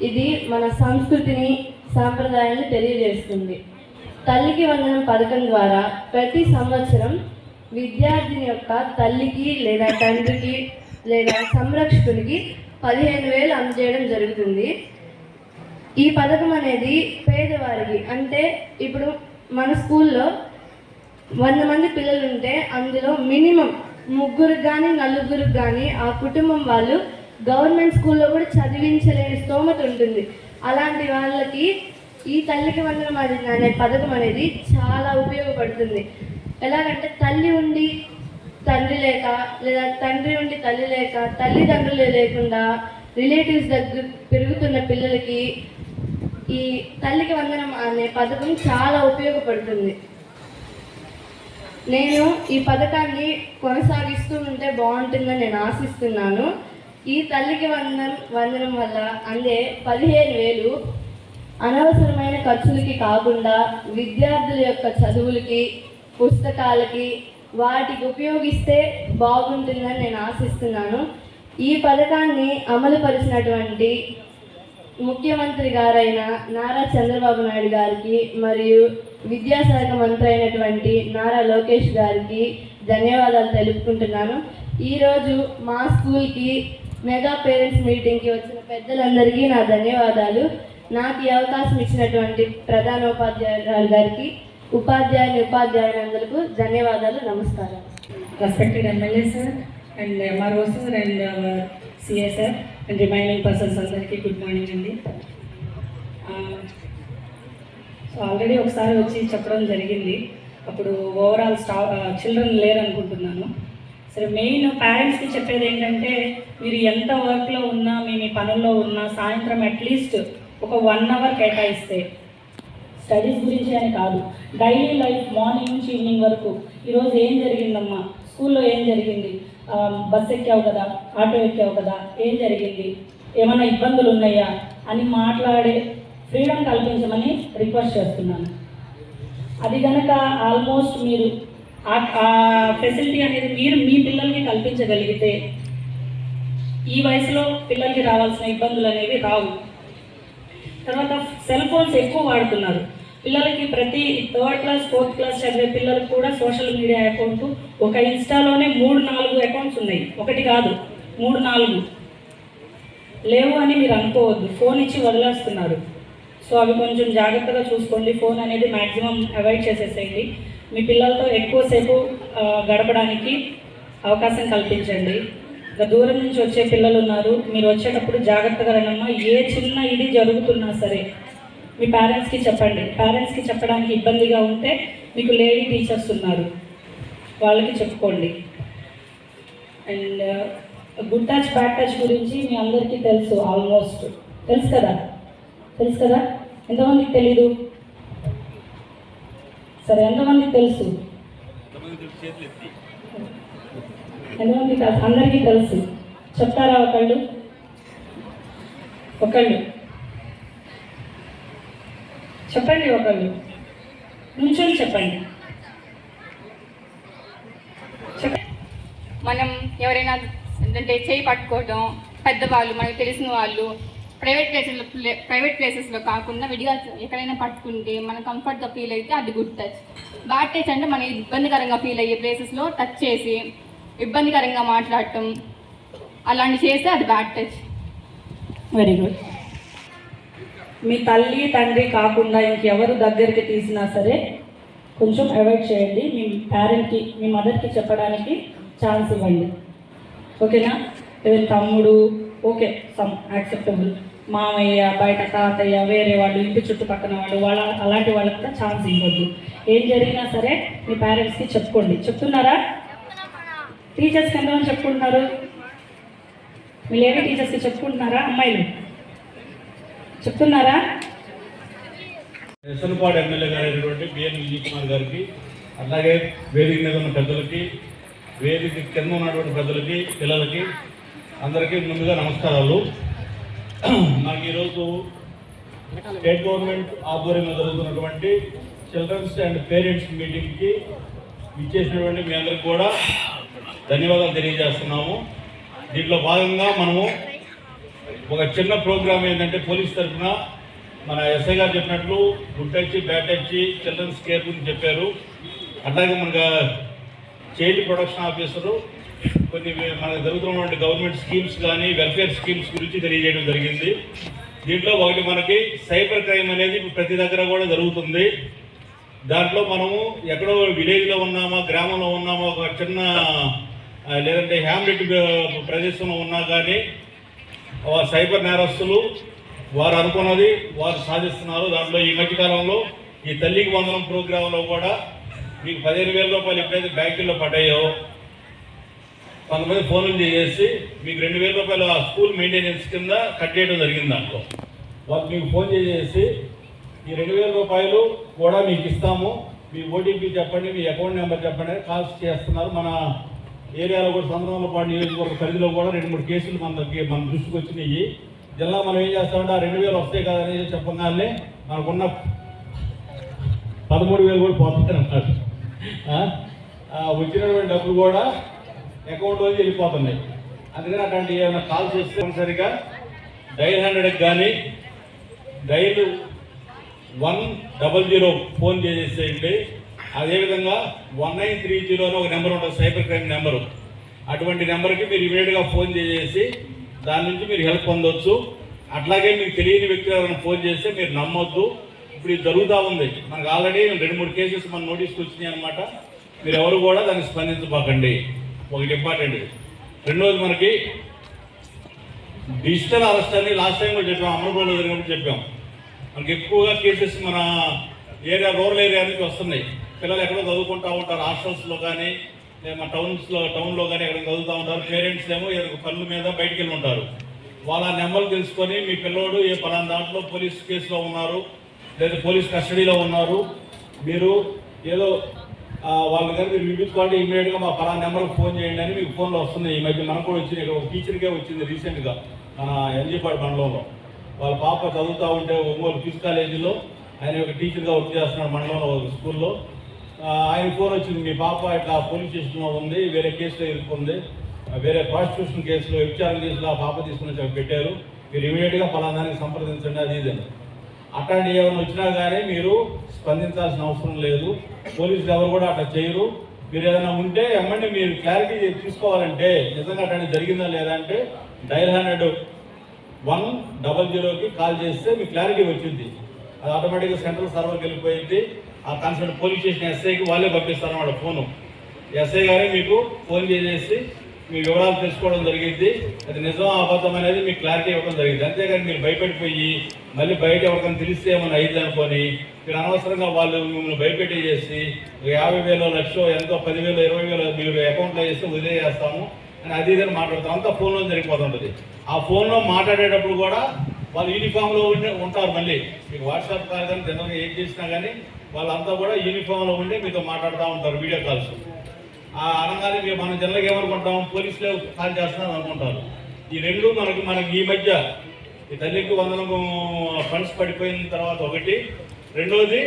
S6: ఇది మన సంస్కృతిని, సాంప్రదాయాన్ని తెలియజేస్తుంది. తల్లికి వందనం పథకం ద్వారా ప్రతి సంవత్సరం విద్యార్థిని యొక్క తల్లికి లేదా తండ్రికి లేదా సంరక్షకునికి 15,000 అందజేయడం జరుగుతుంది. ఈ పథకం అనేది పేదవారికి, అంటే ఇప్పుడు మన స్కూల్లో 100 మంది పిల్లలు ఉంటే అందులో మినిమం 3 కానీ 4 కానీ ఆ కుటుంబం వాళ్ళు గవర్నమెంట్ స్కూల్లో కూడా చదివించలేని స్తోమత ఉంటుంది. అలాంటి వాళ్ళకి ఈ తల్లికి వందనం అనే పథకం అనేది చాలా ఉపయోగపడుతుంది. ఎలాగంటే తల్లి ఉండి తండ్రి లేక, లేదా తండ్రి ఉండి తల్లి లేక, తల్లిదండ్రులే లేకుండా రిలేటివ్స్ దగ్గర పెరుగుతున్న పిల్లలకి ఈ తల్లికి వందనం అనే పథకం చాలా ఉపయోగపడుతుంది. నేను ఈ పథకాన్ని కొనసాగిస్తూ ఉంటే బాగుంటుందని నేను ఆశిస్తున్నాను. ఈ తల్లికి వందనం వల్ల అందే 15,000 అనవసరమైన ఖర్చులకి కాకుండా విద్యార్థుల యొక్క చదువులకి, పుస్తకాలకి వాటికి ఉపయోగిస్తే బాగుంటుందని నేను ఆశిస్తున్నాను. ఈ పథకాన్ని అమలుపరిచినటువంటి ముఖ్యమంత్రి గారైన నారా చంద్రబాబు నాయుడు గారికి మరియు విద్యాశాఖ మంత్రి అయినటువంటి నారా లోకేష్ గారికి ధన్యవాదాలు తెలుపుకుంటున్నాను. ఈరోజు మా స్కూల్కి మెగా పేరెంట్స్ మీటింగ్కి వచ్చిన పెద్దలందరికీ నా ధన్యవాదాలు. నాకు ఈ అవకాశం ఇచ్చినటువంటి ప్రధానోపాధ్యాయురాలు గారికి, ఉపాధ్యాయులందరికీ ధన్యవాదాలు. నమస్కారం.
S7: Respected MLA sir and MRO sir and CA sir and remaining persons అందరికీ గుడ్ మార్నింగ్ అండి. సో ఆల్రెడీ ఒకసారి వచ్చి చెప్పడం జరిగింది. అప్పుడు ఓవరాల్ చిల్డ్రన్ లేరు అనుకుంటున్నాను. సరే, మెయిన్ పేరెంట్స్కి చెప్పేది ఏంటంటే, మీరు ఎంత వర్క్లో ఉన్నా, మీ పనుల్లో ఉన్నా, సాయంత్రం అట్లీస్ట్ ఒక 1 hour కేటాయిస్తే, స్టడీస్ గురించి అని కాదు, డైలీ లైఫ్ మార్నింగ్ నుంచి ఈవినింగ్ వరకు ఈరోజు ఏం జరిగిందమ్మా, స్కూల్లో ఏం జరిగింది, బస్ ఎక్కావు కదా, ఆటో ఎక్కావు కదా, ఏం జరిగింది, ఏమైనా ఇబ్బందులు ఉన్నాయా అని మాట్లాడే ఫ్రీడమ్ కల్పించమని రిక్వెస్ట్ చేస్తున్నాను. అది కనుక ఆల్మోస్ట్ మీరు ఆ ఫెసిలిటీ అనేది మీరు మీ పిల్లలకి కల్పించగలిగితే ఈ వయసులో పిల్లలకి రావాల్సిన ఇబ్బందులు అనేవి రావు. తర్వాత సెల్ ఫోన్స్ ఎక్కువ వాడుతున్నారు పిల్లలకి. ప్రతి 3rd క్లాస్ 4th క్లాస్ చదివే పిల్లలకు కూడా సోషల్ మీడియా అకౌంట్, ఒక ఇన్స్టాలోనే 3-4 అకౌంట్స్ ఉన్నాయి. ఒకటి కాదు, 3-4 లేవు అని మీరు అనుకోవద్దు. ఫోన్ ఇచ్చి వదిలేస్తున్నారు. సో అవి కొంచెం జాగ్రత్తగా చూసుకోండి. ఫోన్ అనేది మ్యాక్సిమం అవాయిడ్ చేసేసేయండి. మీ పిల్లలతో ఎక్కువసేపు గడపడానికి అవకాశం కల్పించండి. ఇంకా దూరం నుంచి వచ్చే పిల్లలు ఉన్నారు, మీరు వచ్చేటప్పుడు జాగ్రత్తగా రండమ్మా. ఏ చిన్న ఇది జరుగుతున్నా సరే మీ పేరెంట్స్కి చెప్పండి. పేరెంట్స్కి చెప్పడానికి ఇబ్బందిగా ఉంటే మీకు లేడీ టీచర్స్ ఉన్నారు, వాళ్ళకి చెప్పుకోండి. And good touch bad touch గురించి మీ అందరికీ తెలుసు, ఆల్మోస్ట్ తెలుసు కదా. ఎంతమందికి తెలీదు? సరే, ఎంతమందికి తెలుసు? ఎంతమందికి తెలుసు? అందరికీ తెలుసు. చెప్తారా ఒకళ్ళు చెప్పండి. ఒకళ్ళు నుంచొని చెప్పండి.
S8: మనం ఎవరైనా అంటే చేయి పట్టుకోవడం, పెద్దవాళ్ళు, మనకు తెలిసిన వాళ్ళు ప్రైవేట్ ప్లేసెస్లో కాకుండా విడిగా ఎక్కడైనా పట్టుకుంటే మనం కంఫర్ట్గా ఫీల్ అయితే అది గుడ్ టచ్. బ్యాడ్ టచ్ అంటే మనం ఇబ్బందికరంగా ఫీల్ అయ్యే ప్లేసెస్లో టచ్ చేసి ఇబ్బందికరంగా మాట్లాడటం, అలాంటి చేస్తే అది బ్యాడ్ టచ్.
S7: Very good. మీ తల్లి తండ్రి కాకుండా ఇంకెవరు దగ్గరికి తీసినా సరే కొంచెం అవాయిడ్ చేయండి. మీ పేరెంట్కి, మీ మదర్కి చెప్పడానికి ఛాన్స్ ఇవ్వండి. ఓకేనా? ఏదైనా తమ్ముడు ఓకే, సమ్ యాక్సెప్టబుల్, మామయ్య, బయట తాతయ్య, వేరే వాళ్ళు, ఇంటి చుట్టుపక్కల వాళ్ళు, అలాంటి వాళ్ళకి కూడా ఛాన్స్ ఇవ్వద్దు. ఏం జరిగినా సరే మీ పేరెంట్స్కి చెప్పుకోండి. చెప్తున్నారా? టీచర్స్కి ఎంతమంది చెప్పుకుంటున్నారు? మీ లేడీ టీచర్స్కి చెప్పుకుంటున్నారా? అమ్మాయిలు చెప్తున్నారా?
S9: ఎస్ఎల్పాడు ఎమ్మెల్యే గారైనటువంటి బిఎన్ విజయ్ కుమార్ గారికి, అలాగే వేదిక మీద ఉన్న పెద్దలకి, వేదిక కింద ఉన్నటువంటి పెద్దలకి, పిల్లలకి అందరికీ ముందుగా నమస్కారాలు. నాకు ఈరోజు స్టేట్ గవర్నమెంట్ ఆధ్వర్యంలో జరుగుతున్నటువంటి చిల్డ్రన్స్ అండ్ పేరెంట్స్ మీటింగ్కి ఇచ్చేసినటువంటి మీ అందరికి కూడా ధన్యవాదాలు తెలియజేస్తున్నాము. దీంట్లో భాగంగా మనము ఒక చిన్న ప్రోగ్రామ్ ఏంటంటే, పోలీస్ తరఫున మన ఎస్ఐ గారు చెప్పినట్లు good touch, bad touch, children's care గురించి చెప్పారు. అట్లాగే మనకు చైల్డ్ ప్రొటెక్షన్ ఆఫీసరు కొన్ని మనకు జరుగుతున్నటువంటి గవర్నమెంట్ స్కీమ్స్ కానీ వెల్ఫేర్ స్కీమ్స్ గురించి తెలియజేయడం జరిగింది. దీంట్లో ఒకటి మనకి సైబర్ క్రైమ్ అనేది ప్రతి దగ్గర కూడా జరుగుతుంది. దాంట్లో మనము ఎక్కడో విలేజ్లో ఉన్నామా, గ్రామంలో ఉన్నామా, ఒక చిన్న లేదంటే హ్యామ్లెట్ ప్రదేశంలో ఉన్నా కానీ సైబర్ నేరస్తులు వారు అనుకున్నది వారు సాధిస్తున్నారు. దాంట్లో ఈ మధ్యకాలంలో ఈ తల్లికి వందనం ప్రోగ్రాంలో కూడా మీకు 15,000 రూపాయలు ఎప్పుడైతే బ్యాంకుల్లో పడ్డాయో, కొంతమంది ఫోన్లు చేసి మీకు 2,000 రూపాయలు ఆ స్కూల్ మెయింటెనెన్స్ కింద కట్ చేయడం జరిగింది. దాంట్లో వాళ్ళు మీకు ఫోన్ చేసి ఈ 2,000 రూపాయలు కూడా మీకు ఇస్తాము, మీ ఓటీపీ చెప్పండి, మీ అకౌంట్ నెంబర్ చెప్పండి కాల్స్ చేస్తున్నారు. మన ఏరియాలో కూడా సంద్రంలో పాటు నియోజకవర్గ పరిధిలో కూడా 2-3 కేసులు మన దృష్టికి వచ్చినాయి. జిల్లా మనం ఏం చేస్తామంటే ఆ 2000 వస్తాయి కదని చెప్పగానే మనకున్న 13,000 కూడా పోతుంది అన్నమాట. వచ్చినటువంటి డబ్బులు కూడా అకౌంట్లోకి వెళ్ళిపోతున్నాయి. అందుకని అట్లాంటి ఏమైనా కాల్స్ వస్తే సరిగా డైల్ 100కి కానీ డైల్ 100 ఫోన్ చేసేసేయండి. అదేవిధంగా 1930 అని ఒక నెంబర్ ఉంటుంది, సైబర్ క్రైమ్ నెంబరు. అటువంటి నెంబర్కి మీరు ఇమీడియట్గా ఫోన్ చేసేసి దాని నుంచి మీరు హెల్ప్ పొందవచ్చు. అట్లాగే మీకు తెలియని వ్యక్తులు ఎవరైనా ఫోన్ చేస్తే మీరు నమ్మొద్దు. ఇప్పుడు ఇది జరుగుతూ ఉంది. మనకు ఆల్రెడీ 2-3 కేసెస్ మన నోటీస్కి వచ్చినాయి అనమాట. మీరు ఎవరు కూడా దానికి స్పందించబాకండి. ఒకటి ఇంపార్టెంట్. రెండోది, మనకి డిజిటల్ అరెస్ట్ అని లాస్ట్ టైం కూడా చెప్పాం, అమలులో జరిగినప్పుడు చెప్పాం. మనకి ఎక్కువగా కేసెస్ మన ఏరియా, రూరల్ ఏరియా నుంచి వస్తున్నాయి. పిల్లలు ఎక్కడో చదువుకుంటూ ఉంటారు, హాస్టల్స్లో కానీ మన టౌన్లో కానీ ఎక్కడ చదువుతూ ఉంటారు. పేరెంట్స్ ఏమో కళ్ళు మీద బయటికి వెళ్ళి ఉంటారు. వాళ్ళ నెంబర్లు తెలుసుకొని మీ పిల్లోడు ఏ పలానా దాంట్లో పోలీస్ కేసులో ఉన్నారు లేదా పోలీస్ కస్టడీలో ఉన్నారు, మీరు ఏదో వాళ్ళ దగ్గర మీరు వినిపించుకోండి, ఇమీడియట్గా మా పలానా నెంబర్కి ఫోన్ చేయండి అని మీకు ఫోన్లో వస్తుంది. ఈ మధ్య మనకు కూడా వచ్చింది, ఒక టీచర్కే వచ్చింది రీసెంట్గా మన ఎన్జీపాడు మండలంలో. వాళ్ళ పాప చదువుతూ ఉంటే ఒంగోలు ఫిజిక్స్ కాలేజీలో ఆయన ఒక టీచర్గా వర్క్ చేస్తున్నాడు మండలంలో ఒక స్కూల్లో. ఆయన ఫోన్ వచ్చింది, మీ పాప ఇట్లా పోలీస్ స్టేషన్లో ఉంది, వేరే కేసులో ఇరుక్కుంది, వేరే ప్రాస్టిట్యూషన్ కేసులో వ్యభిచారం కేసులో ఆ పాప తీసుకుని పెట్టారు, మీరు ఇమీడియట్గా పలానానికి సంప్రదించండి అది ఇది. అట్లాంటి ఏమైనా వచ్చినా కానీ మీరు స్పందించాల్సిన అవసరం లేదు. పోలీసులు ఎవరు కూడా అట్లా చేయరు. మీరు ఏదైనా ఉంటే ఏమంటే మీరు క్లారిటీ తీసుకోవాలంటే నిజంగా అట్లాంటి జరిగిందా లేదా అంటే డైల్ 100కి కాల్ చేస్తే మీకు క్లారిటీ వచ్చింది. అది ఆటోమేటిక్గా సెంట్రల్ సర్వర్కి వెళ్ళిపోయింది. ఆ కన్సర్న్ పోలీస్ స్టేషన్ ఎస్ఐకి వాళ్ళే పంపిస్తారు అన్నమాట ఫోను. ఎస్ఐ గారే మీకు ఫోన్ చేసేసి మీ వివరాలు తెలుసుకోవడం జరిగింది. అది నిజం అబద్ధం అనేది మీకు క్లారిటీ ఇవ్వడం జరిగింది. అంతేగాని మీరు భయపడిపోయి మళ్ళీ బయట ఎవరికైనా తెలిస్తే ఏమైనా అయింది అనుకొని మీరు అనవసరంగా వాళ్ళు మిమ్మల్ని భయపెట్టేసి 50,000 లక్షో ఎంతో 10,000 20,000 మీరు అకౌంట్లో వేస్తే వదిలేస్తాము అని అది ఇదని మాట్లాడతాం. అంతా ఫోన్లో జరిగిపోతుంటుంది. ఆ ఫోన్లో మాట్లాడేటప్పుడు కూడా వాళ్ళు యూనిఫామ్లో ఉంటారు. మళ్ళీ మీకు వాట్సాప్ కాల్ కానీ జనరల్గా ఏం చేసినా కానీ వాళ్ళంతా కూడా యూనిఫామ్లో ఉండి మీతో మాట్లాడుతూ ఉంటారు వీడియో కాల్స్. అనగానే మనం జనరల్గా ఏమనుకుంటాం, పోలీసులే కాల్ చేస్తున్నారు అనుకుంటారు. ఈ రెండు మనకి ఈ మధ్య ఈ తల్లికి వందనం ఫండ్స్ పడిపోయిన తర్వాత ఒకటి, రెండోది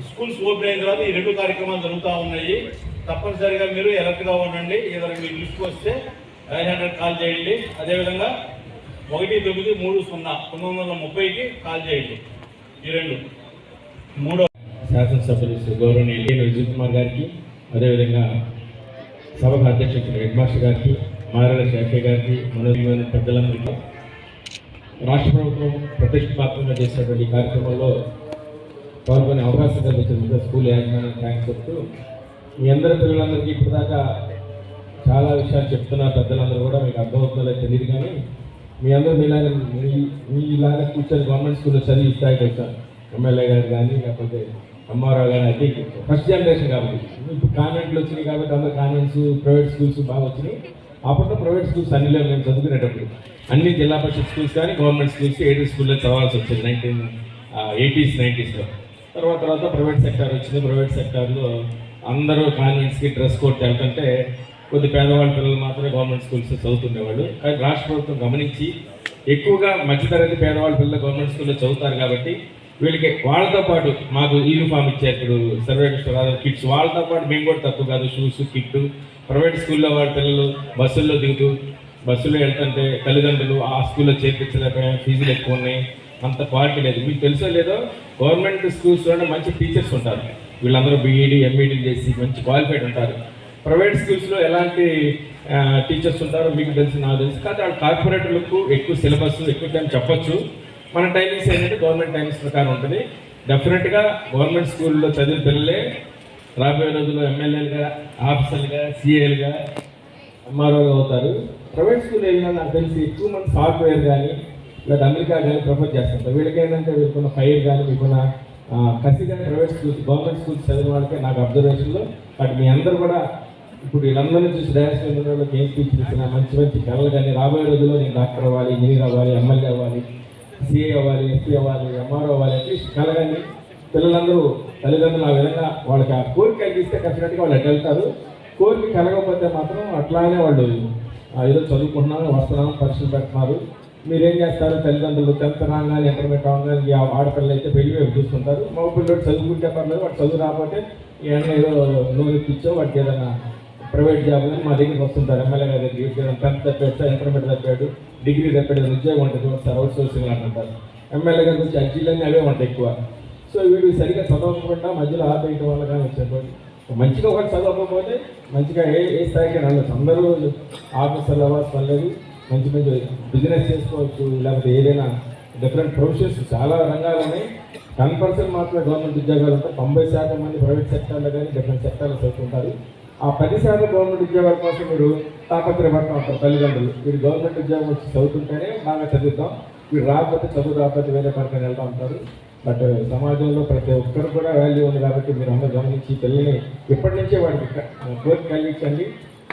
S9: స్కూల్స్ ఓపెన్ అయిన తర్వాత ఈ 2 కార్యక్రమాలు జరుగుతూ ఉన్నాయి. తప్పనిసరిగా మీరు ఎలర్ట్గా ఉండండి. ఏదైనా మీరు లిస్ట్ వస్తే 900 కాల్ చేయండి. అదేవిధంగా 1930కి కాల్ చేయండి. ఈ 2. మూడో
S4: శాసనసభ్యులు గౌరవనీయులు విజయ్ కుమార్ గారికి, అదేవిధంగా సభకు అధ్యక్షుడు హెడ్ మాస్టర్ గారికి, మారల శాఖ గారికి, మనోజ్ఞమైన పెద్దలందరికీ రాష్ట్ర ప్రభుత్వం ప్రతిష్టాత్మకంగా చేసినటువంటి కార్యక్రమంలో పాల్గొనే అవకాశం కల్పించిన స్కూల్ యాజమాన్యానికి థ్యాంక్స్ చెప్తూ, మీ అందరి పిల్లలందరికీ ఇప్పటిదాకా చాలా విషయాలు చెప్తున్నారు పెద్దలందరూ కూడా, మీకు అర్థమవుతుందో తెలియదు కానీ మీ అందరూ మీలాగా కూర్చొని గవర్నమెంట్ స్కూల్లో చదివి స్థాయికి వచ్చారు. ఎమ్మెల్యే గారు కానీ లేకపోతే అమ్మారావు గారు అయితే ఫస్ట్ జనరేషన్ కాబట్టి ఇప్పుడు కాన్వెంట్లు వచ్చినాయి కాబట్టి అందరూ కాన్వెంట్స్ ప్రైవేట్ స్కూల్స్ బాగా వచ్చినాయి. అప్పట్లో ప్రైవేట్ స్కూల్స్ అన్ని లేవు. మేము చదువుకునేటప్పుడు అన్ని జిల్లా పరిషత్ స్కూల్స్ కానీ గవర్నమెంట్ స్కూల్స్ ఎయిడెడ్ స్కూల్లో చదవాల్సి వచ్చింది 1980s 90sలో. తర్వాత ప్రైవేట్ సెక్టార్ వచ్చింది. ప్రైవేట్ సెక్టార్లో అందరూ కాన్వెంట్స్కి డ్రెస్ కోడ్ వెళ్తుంటే కొద్ది పేదవాళ్ళ పిల్లలు మాత్రమే గవర్నమెంట్ స్కూల్స్ చదువుతుండేవాళ్ళు. కానీ రాష్ట్ర ప్రభుత్వం గమనించి ఎక్కువగా మధ్యతరగతి పేదవాళ్ళ పిల్లలు గవర్నమెంట్ స్కూల్లో చదువుతారు కాబట్టి వీళ్ళకి వాళ్ళతో పాటు మాకు యూనిఫామ్ ఇచ్చారు. ఇప్పుడు సర్వేశ్వర కిట్స్ వాళ్ళతో పాటు మేము కూడా తక్కువ కాదు, షూస్ కిట్. ప్రైవేట్ స్కూల్లో వాళ్ళ పిల్లలు బస్సుల్లో దిగుతూ బస్సులో వెళ్తుంటే తల్లిదండ్రులు ఆ స్కూల్లో చేర్పించలేకపోయా, ఫీజులు ఎక్కువ ఉన్నాయి, అంత క్వాలిటీ లేదు. మీకు తెలుసో లేదో గవర్నమెంట్ స్కూల్స్లోనే మంచి టీచర్స్ ఉంటారు. వీళ్ళందరూ బీఈడీ ఎంఈడీ చేసి మంచి క్వాలిఫైడ్ ఉంటారు. ప్రైవేట్ స్కూల్స్లో ఎలాంటి టీచర్స్ ఉంటారో మీకు తెలుసు, నాకు తెలుసు. కానీ వాళ్ళ కార్పొరేటర్లకు ఎక్కువ సిలబస్ ఎక్కువ టైం చెప్పొచ్చు. మన టైమింగ్స్ ఏంటంటే గవర్నమెంట్ టైమింగ్స్ ప్రకారం ఉంటుంది. డెఫినెట్గా గవర్నమెంట్ స్కూల్లో చదివిన పిల్లలే రాబోయే రోజుల్లో ఎమ్మెల్యేలుగా, ఆఫీసర్లుగా, సిఏలుగా, ఎంఆర్ఓగా అవుతారు. ప్రైవేట్ స్కూల్ వెళ్ళినా నాకు తెలిసి ఎక్కువ మంది సాఫ్ట్వేర్ కానీ లేదా అమెరికా కానీ ప్రిఫర్ చేస్తుంటారు. వీళ్ళకి ఏంటంటే వీళ్ళకున్న ఫైర్ కానీ మీకున్న కసి కానీ ప్రైవేట్ స్కూల్స్ గవర్నమెంట్ స్కూల్స్ చదివిన వాళ్ళకే నాకు అబ్జర్వేషన్లో. బట్ మీ అందరూ కూడా ఇప్పుడు వీళ్ళందరినీ చూసి డైరెక్షన్ వాళ్ళకి ఏం స్పీచ్ ఇచ్చినా మంచి మంచి కళలు కానీ రాబోయే రోజుల్లో నేను డాక్టర్ అవ్వాలి, ఇంజనీర్ అవ్వాలి, ఎమ్మెల్యే అవ్వాలి, సిఏ అవ్వాలి, ఎస్పీ అవ్వాలి, ఎంఆర్ఓ అవ్వాలి, అట్లీస్ట్ కలగాని పిల్లలందరూ తల్లిదండ్రులు ఆ విధంగా వాళ్ళకి ఆ కోరిక కలిగిస్తే ఖచ్చితంగా వాళ్ళు ఎట్లా వెళ్తారు. కోరిక కలగకపోతే మాత్రం అట్లానే వాళ్ళు ఏదో చదువుకుంటున్నాను వస్తున్నాను పరీక్షలు పెడుతున్నారు, మీరేం చేస్తారు తల్లిదండ్రులు 10th రాగానే ఇంటర్మీడియట్ రాగానే ఆడపిల్లలు అయితే పెళ్లి వైపు చూస్తుంటారు, మగ పిల్లలు చదువుకుంటే పర్లేదు, వాడు చదువు రాకపోతే ఏదో లోన్ ఇప్పించో వాడికి ఏదైనా ప్రైవేట్ జాబ్ అని మా దగ్గరికి వస్తుంటారు. ఎమ్మెల్యే గారి దగ్గరికి 10th తప్పాడు, ఇంటర్మీడియట్ తప్పాడు, డిగ్రీ తప్పాడు, ఉద్యోగం ఉంటుంది సార్, అవుట్ సోర్సింగ్ అంటారు. ఎమ్మెల్యే గారికి వచ్చి అర్జీలన్నీ అవే ఉంటాయి ఎక్కువ. సో వీడు సరిగ్గా చదవకుండా మధ్యలో ఆపేయటం వల్ల కానీ వచ్చేటప్పుడు మంచిగా ఒకటి చదవకపోతే మంచిగా ఏ స్థాయికి రాలేదు. అందరూ ఆఫీసర్లు అవ్వాల్సి పర్లేదు, మంచి మంచి బిజినెస్ చేసుకోవచ్చు, లేకపోతే ఏదైనా డిఫరెంట్ ప్రొఫెషన్స్ చాలా రంగాలు ఉన్నాయి. 10% మాత్రమే గవర్నమెంట్ ఉద్యోగాలు ఉంటాయి, 90% మంది ప్రైవేట్ సెక్టార్లో కానీ డిఫరెంట్ సెక్టార్లో చదువుతుంటారు. ఆ 10% గవర్నమెంట్ ఉద్యోగాల కోసం మీరు తాపత్రయపడుతూ ఉంటారు తల్లిదండ్రులు. వీడు గవర్నమెంట్ ఉద్యోగం వచ్చి చదువుతుంటేనే బాగా చదువుతాం, వీడు రాకపోతే చదువు రాకపోతే వేరే పక్కన వెళ్తూ ఉంటారు. బట్ సమాజంలో ప్రతి ఒక్కరు కూడా వాల్యూ ఉంది కాబట్టి మీరు అందరూ గమనించి పిల్లల్ని ఇప్పటి నుంచే వాడికి కోరిక కలిగించండి.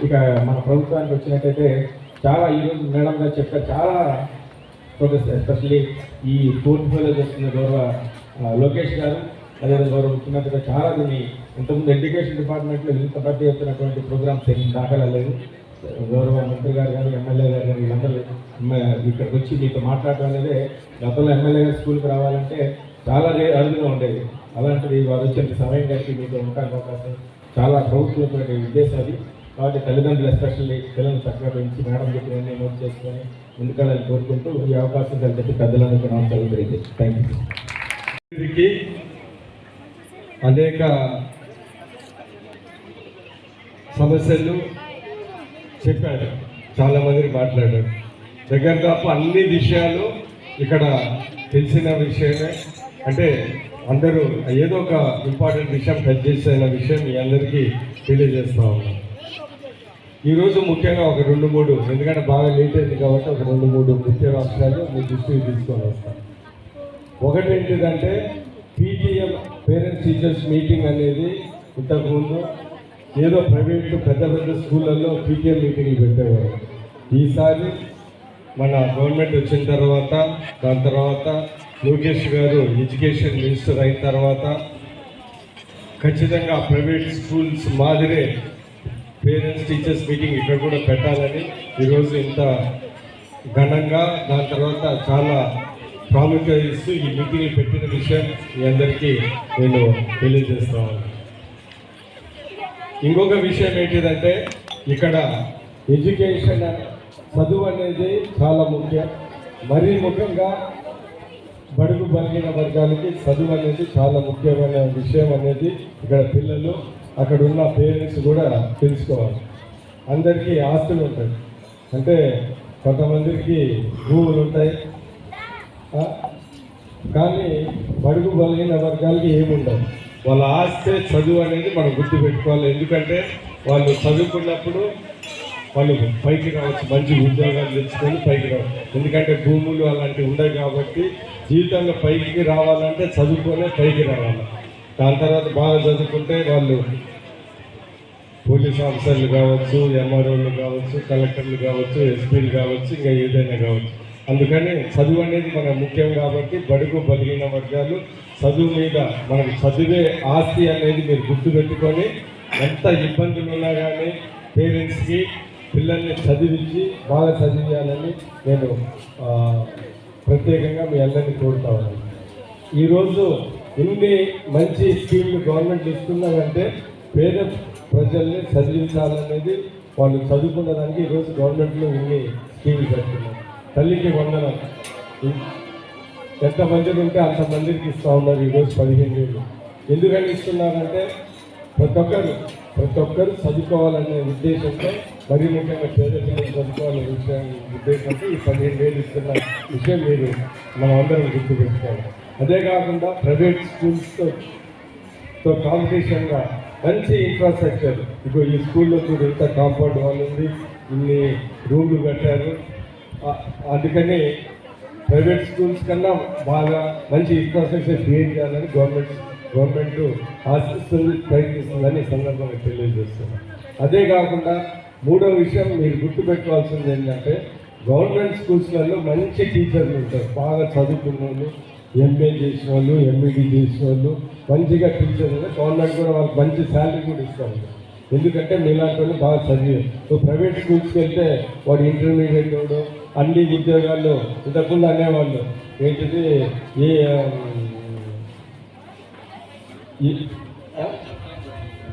S4: ఇక మన ప్రభుత్వానికి వచ్చినట్టయితే చాలా ఈరోజు మేడం గారు చెప్పారు, చాలా ప్రోగ్రెస్, ఎస్పెషల్లీ ఈ పోర్ట్ఫోలియో చేస్తున్న గౌరవ లోకేష్ గారు, అదేవిధంగా గౌరవ ముఖ్యమంత్రిగా చాలా దీన్ని ఇంతకుముందు ఎడ్యుకేషన్ డిపార్ట్మెంట్లో ఇంత పెద్ద ఎత్తున్నటువంటి ప్రోగ్రామ్స్ ఏమి దాఖలా లేదు. గౌరవ మంత్రి గారు కానీ ఎమ్మెల్యే గారు కానీ వీళ్ళందరూ ఇక్కడికి వచ్చి మీతో మాట్లాడటం అనేది, గతంలో ఎమ్మెల్యే గారు స్కూల్కి రావాలంటే చాలా అరుదుగా ఉండేది. అలాంటిది వారు వచ్చిన సమయం గారికి మీతో ఉండడానికి అవకాశం చాలా ప్రభుత్వం ఉద్దేశం అది. కాబట్టి తల్లిదండ్రులు ఎస్పెషల్లీ పిల్లల్ని చక్కగా పెంచి మేడం చెప్పినవన్నీ నోట్ చేసుకొని ముందుకెళ్ళాలని కోరుకుంటూ ఈ అవకాశం కలిపి పెద్దలందరికీ నమస్కారం జరిగింది. Thank you.
S10: అనేక సమస్యలు చెప్పారు, చాలామంది మాట్లాడారు. దగ్గర దాపు అన్ని విషయాలు ఇక్కడ తెలిసిన విషయమే. అంటే అందరూ ఏదో ఒక ఇంపార్టెంట్ విషయం టచ్ చేసిన విషయం మీ అందరికీ తెలియజేస్తూ ఉన్నాం. ఈరోజు ముఖ్యంగా ఒక 2-3, ఎందుకంటే బాగా లేట్ అయింది కాబట్టి ఒక 2-3 ముఖ్య అంశాలు మీ దృష్టికి తీసుకొని వస్తాం. ఒకటి ఏంటిదంటే PTM పేరెంట్స్ టీచర్స్ మీటింగ్ అనేది ఇంతకుముందు ఏదో ప్రైవేట్ పెద్ద పెద్ద స్కూళ్ళల్లో PTM మీటింగ్లు పెట్టేవారు. ఈసారి మన గవర్నమెంట్ వచ్చిన తర్వాత, దాని తర్వాత లోకేష్ గారు ఎడ్యుకేషన్ మినిస్టర్ అయిన తర్వాత ఖచ్చితంగా ప్రైవేట్ స్కూల్స్ మాదిరే పేరెంట్స్ టీచర్స్ మీటింగ్ ఇక్కడ కూడా పెట్టాలని ఈరోజు ఇంత ఘనంగా, దాని తర్వాత చాలా ప్రాముఖ్యత ఇస్తూ ఈ మీటింగ్ పెట్టిన విషయం మీ అందరికీ నేను తెలియజేస్తాను. ఇంకొక విషయం ఏంటిదంటే ఇక్కడ ఎడ్యుకేషన్ చదువు అనేది చాలా ముఖ్యం. మరీ ముఖ్యంగా బడుగు బలిగిన వర్గాలకి చదువు అనేది చాలా ముఖ్యమైన విషయం అనేది ఇక్కడ పిల్లలు, అక్కడ ఉన్న పేరెంట్స్ కూడా తెలుసుకోవాలి. అందరికీ ఆస్తులు ఉంటాయి, అంటే కొంతమందికి భూములు ఉంటాయి, కానీ బడుగు బలిగిన వర్గాలకి ఏముండవు. వాళ్ళ ఆస్తే చదువు అనేది మనం గుర్తుపెట్టుకోవాలి. ఎందుకంటే వాళ్ళు చదువుకున్నప్పుడు వాళ్ళు పైకి రావచ్చు, మంచి ఉద్యోగాలు తెచ్చుకొని పైకి రావచ్చు. ఎందుకంటే భూములు అలాంటివి ఉండవు కాబట్టి జీవితంలో పైకి రావాలంటే చదువుకొనే పైకి రావాలి. దాని తర్వాత బాగా చదువుకుంటే వాళ్ళు పోలీస్ ఆఫీసర్లు కావచ్చు, MROలు కావచ్చు, కలెక్టర్లు కావచ్చు, ఎస్పీలు కావచ్చు, ఇంకా ఏదైనా కావచ్చు. అందుకని చదువు అనేది మనకు ముఖ్యం కాబట్టి బడుగు బలిగిన వర్గాలు చదువు మీద, మనకు చదివే ఆస్తి అనేది మీరు గుర్తుపెట్టుకొని ఎంత ఇబ్బందులు ఉన్నా కానీ పేరెంట్స్కి పిల్లల్ని చదివించి బాగా చదివించాలని నేను ప్రత్యేకంగా మీ అందరినీ కోరుతా ఉన్నాను. ఈరోజు ఇన్ని మంచి స్కీమ్లు గవర్నమెంట్ ఇస్తున్నారంటే పేద ప్రజల్ని చదివించాలనేది, వాళ్ళు చదువుకున్న దానికి ఈరోజు గవర్నమెంట్లో ఇన్ని స్కీమ్లు పెడుతున్నారు. తల్లికి వందనం ఎంతమందికి ఉంటే అంతమందికి ఇస్తూ ఉన్నారు. ఈరోజు 15,000 ఎందుకని ఇస్తున్నారంటే ప్రతి ఒక్కరు చదువుకోవాలనే ఉద్దేశంతో, మరీ ముఖ్యంగా పేద పిల్లలు చదువుకోవాలనే ఉద్దేశంతో ఈ 15,000 ఇస్తున్న విషయం మీరు మనం అందరం గుర్తుపెట్టుకోవాలి. అదే కాకుండా ప్రైవేట్ స్కూల్స్తో కాంపిటీషన్గా మంచి ఇన్ఫ్రాస్ట్రక్చర్, ఇప్పుడు ఈ స్కూల్లో కూడా ఇంత కాంపౌండ్ వాల్ ఉంది, ఇన్ని రూమ్లు కట్టారు. అందుకని ప్రైవేట్ స్కూల్స్ కన్నా బాగా మంచి ఇన్ఫ్రాస్ట్రక్చర్ క్రియేట్ చేయాలని గవర్నమెంట్ ఆశిస్తుంది, ప్రయత్నిస్తుందని ఈ సందర్భంగా తెలియజేస్తున్నాను. అదే కాకుండా మూడో విషయం మీరు గుర్తుపెట్టుకోవాల్సింది ఏంటంటే గవర్నమెంట్ స్కూల్స్లలో మంచి టీచర్లు ఉంటారు, బాగా చదువుకున్న వాళ్ళు, MA చేసిన వాళ్ళు, MED చేసిన వాళ్ళు, మంచిగా టీచర్లు. గవర్నమెంట్ కూడా వాళ్ళకి మంచి శాలరీ కూడా ఇస్తారు. ఎందుకంటే మీలాంటి వాళ్ళు బాగా చదివి నువ్వు ప్రైవేట్ స్కూల్స్కి వెళ్తే వాడు ఇంటర్మీడియట్ వాడు అన్ని ఉద్యోగాల్లో ఇంతకుముందు అనేవాళ్ళు ఏంటిది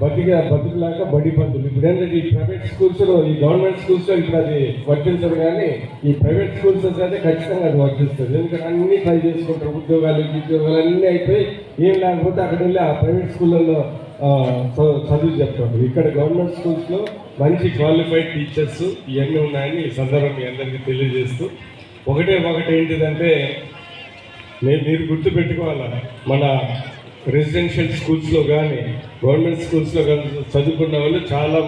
S10: బతుకులాగా బడి పంతులు. ఇప్పుడు ఏంటంటే ఈ ప్రైవేట్ స్కూల్స్లో ఈ గవర్నమెంట్ స్కూల్స్లో ఇప్పుడు అది వర్తించదు, కానీ ఈ ప్రైవేట్ స్కూల్స్ అయితే ఖచ్చితంగా అది వర్తిస్తుంది. ఎందుకంటే అన్నీ ట్రై చేసుకుంటారు, ఉద్యోగాలు అన్నీ అయిపోయి ఏం లేకపోతే అక్కడ వెళ్ళి ఆ ప్రైవేట్ స్కూళ్ళల్లో చదువు చెప్తారు. ఇక్కడ గవర్నమెంట్ స్కూల్స్లో మంచి క్వాలిఫైడ్ టీచర్స్ ఇవన్నీ ఉన్నాయని ఈ సందర్భం మీ అందరికీ తెలియజేస్తూ ఒకటి ఏంటిదంటే మీరు గుర్తుపెట్టుకోవాలా, మన రెసిడెన్షియల్ స్కూల్స్లో కానీ గవర్నమెంట్ స్కూల్స్లో కానీ చదువుకున్న వాళ్ళు చాలా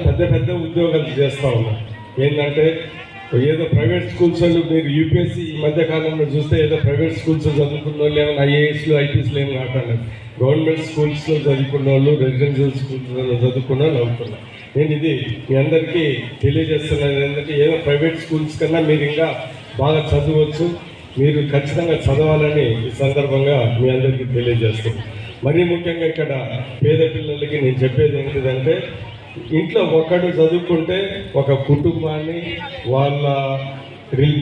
S10: పెద్ద ఉద్యోగాలు చేస్తూ ఉన్నారు. ఏంటంటే ఏదో ప్రైవేట్ స్కూల్స్ వాళ్ళు మీరు యూపీఎస్సీ ఈ మధ్య కాలంలో చూస్తే ఏదో ప్రైవేట్ స్కూల్స్లో చదువుకున్న వాళ్ళు ఏమైనా ఐఏఎస్లు ఐపీఎస్లు ఏమి కావట్లేదు. గవర్నమెంట్ స్కూల్స్లో చదువుకున్న వాళ్ళు రెసిడెన్షియల్ స్కూల్స్లో చదువుకున్న వాళ్ళు అవుతున్నారు. నేను ఇది మీ అందరికీ తెలియజేస్తున్నాను. ఏంటంటే ఏదో ప్రైవేట్ స్కూల్స్ కన్నా మీరు ఇంకా బాగా చదవచ్చు, మీరు ఖచ్చితంగా చదవాలని ఈ సందర్భంగా మీ అందరికీ తెలియజేస్తాను. మరీ ముఖ్యంగా ఇక్కడ పేద పిల్లలకి నేను చెప్పేది ఏంటిదంటే ఇంట్లో ఒకడు చదువుకుంటే ఒక కుటుంబాన్ని వాళ్ళ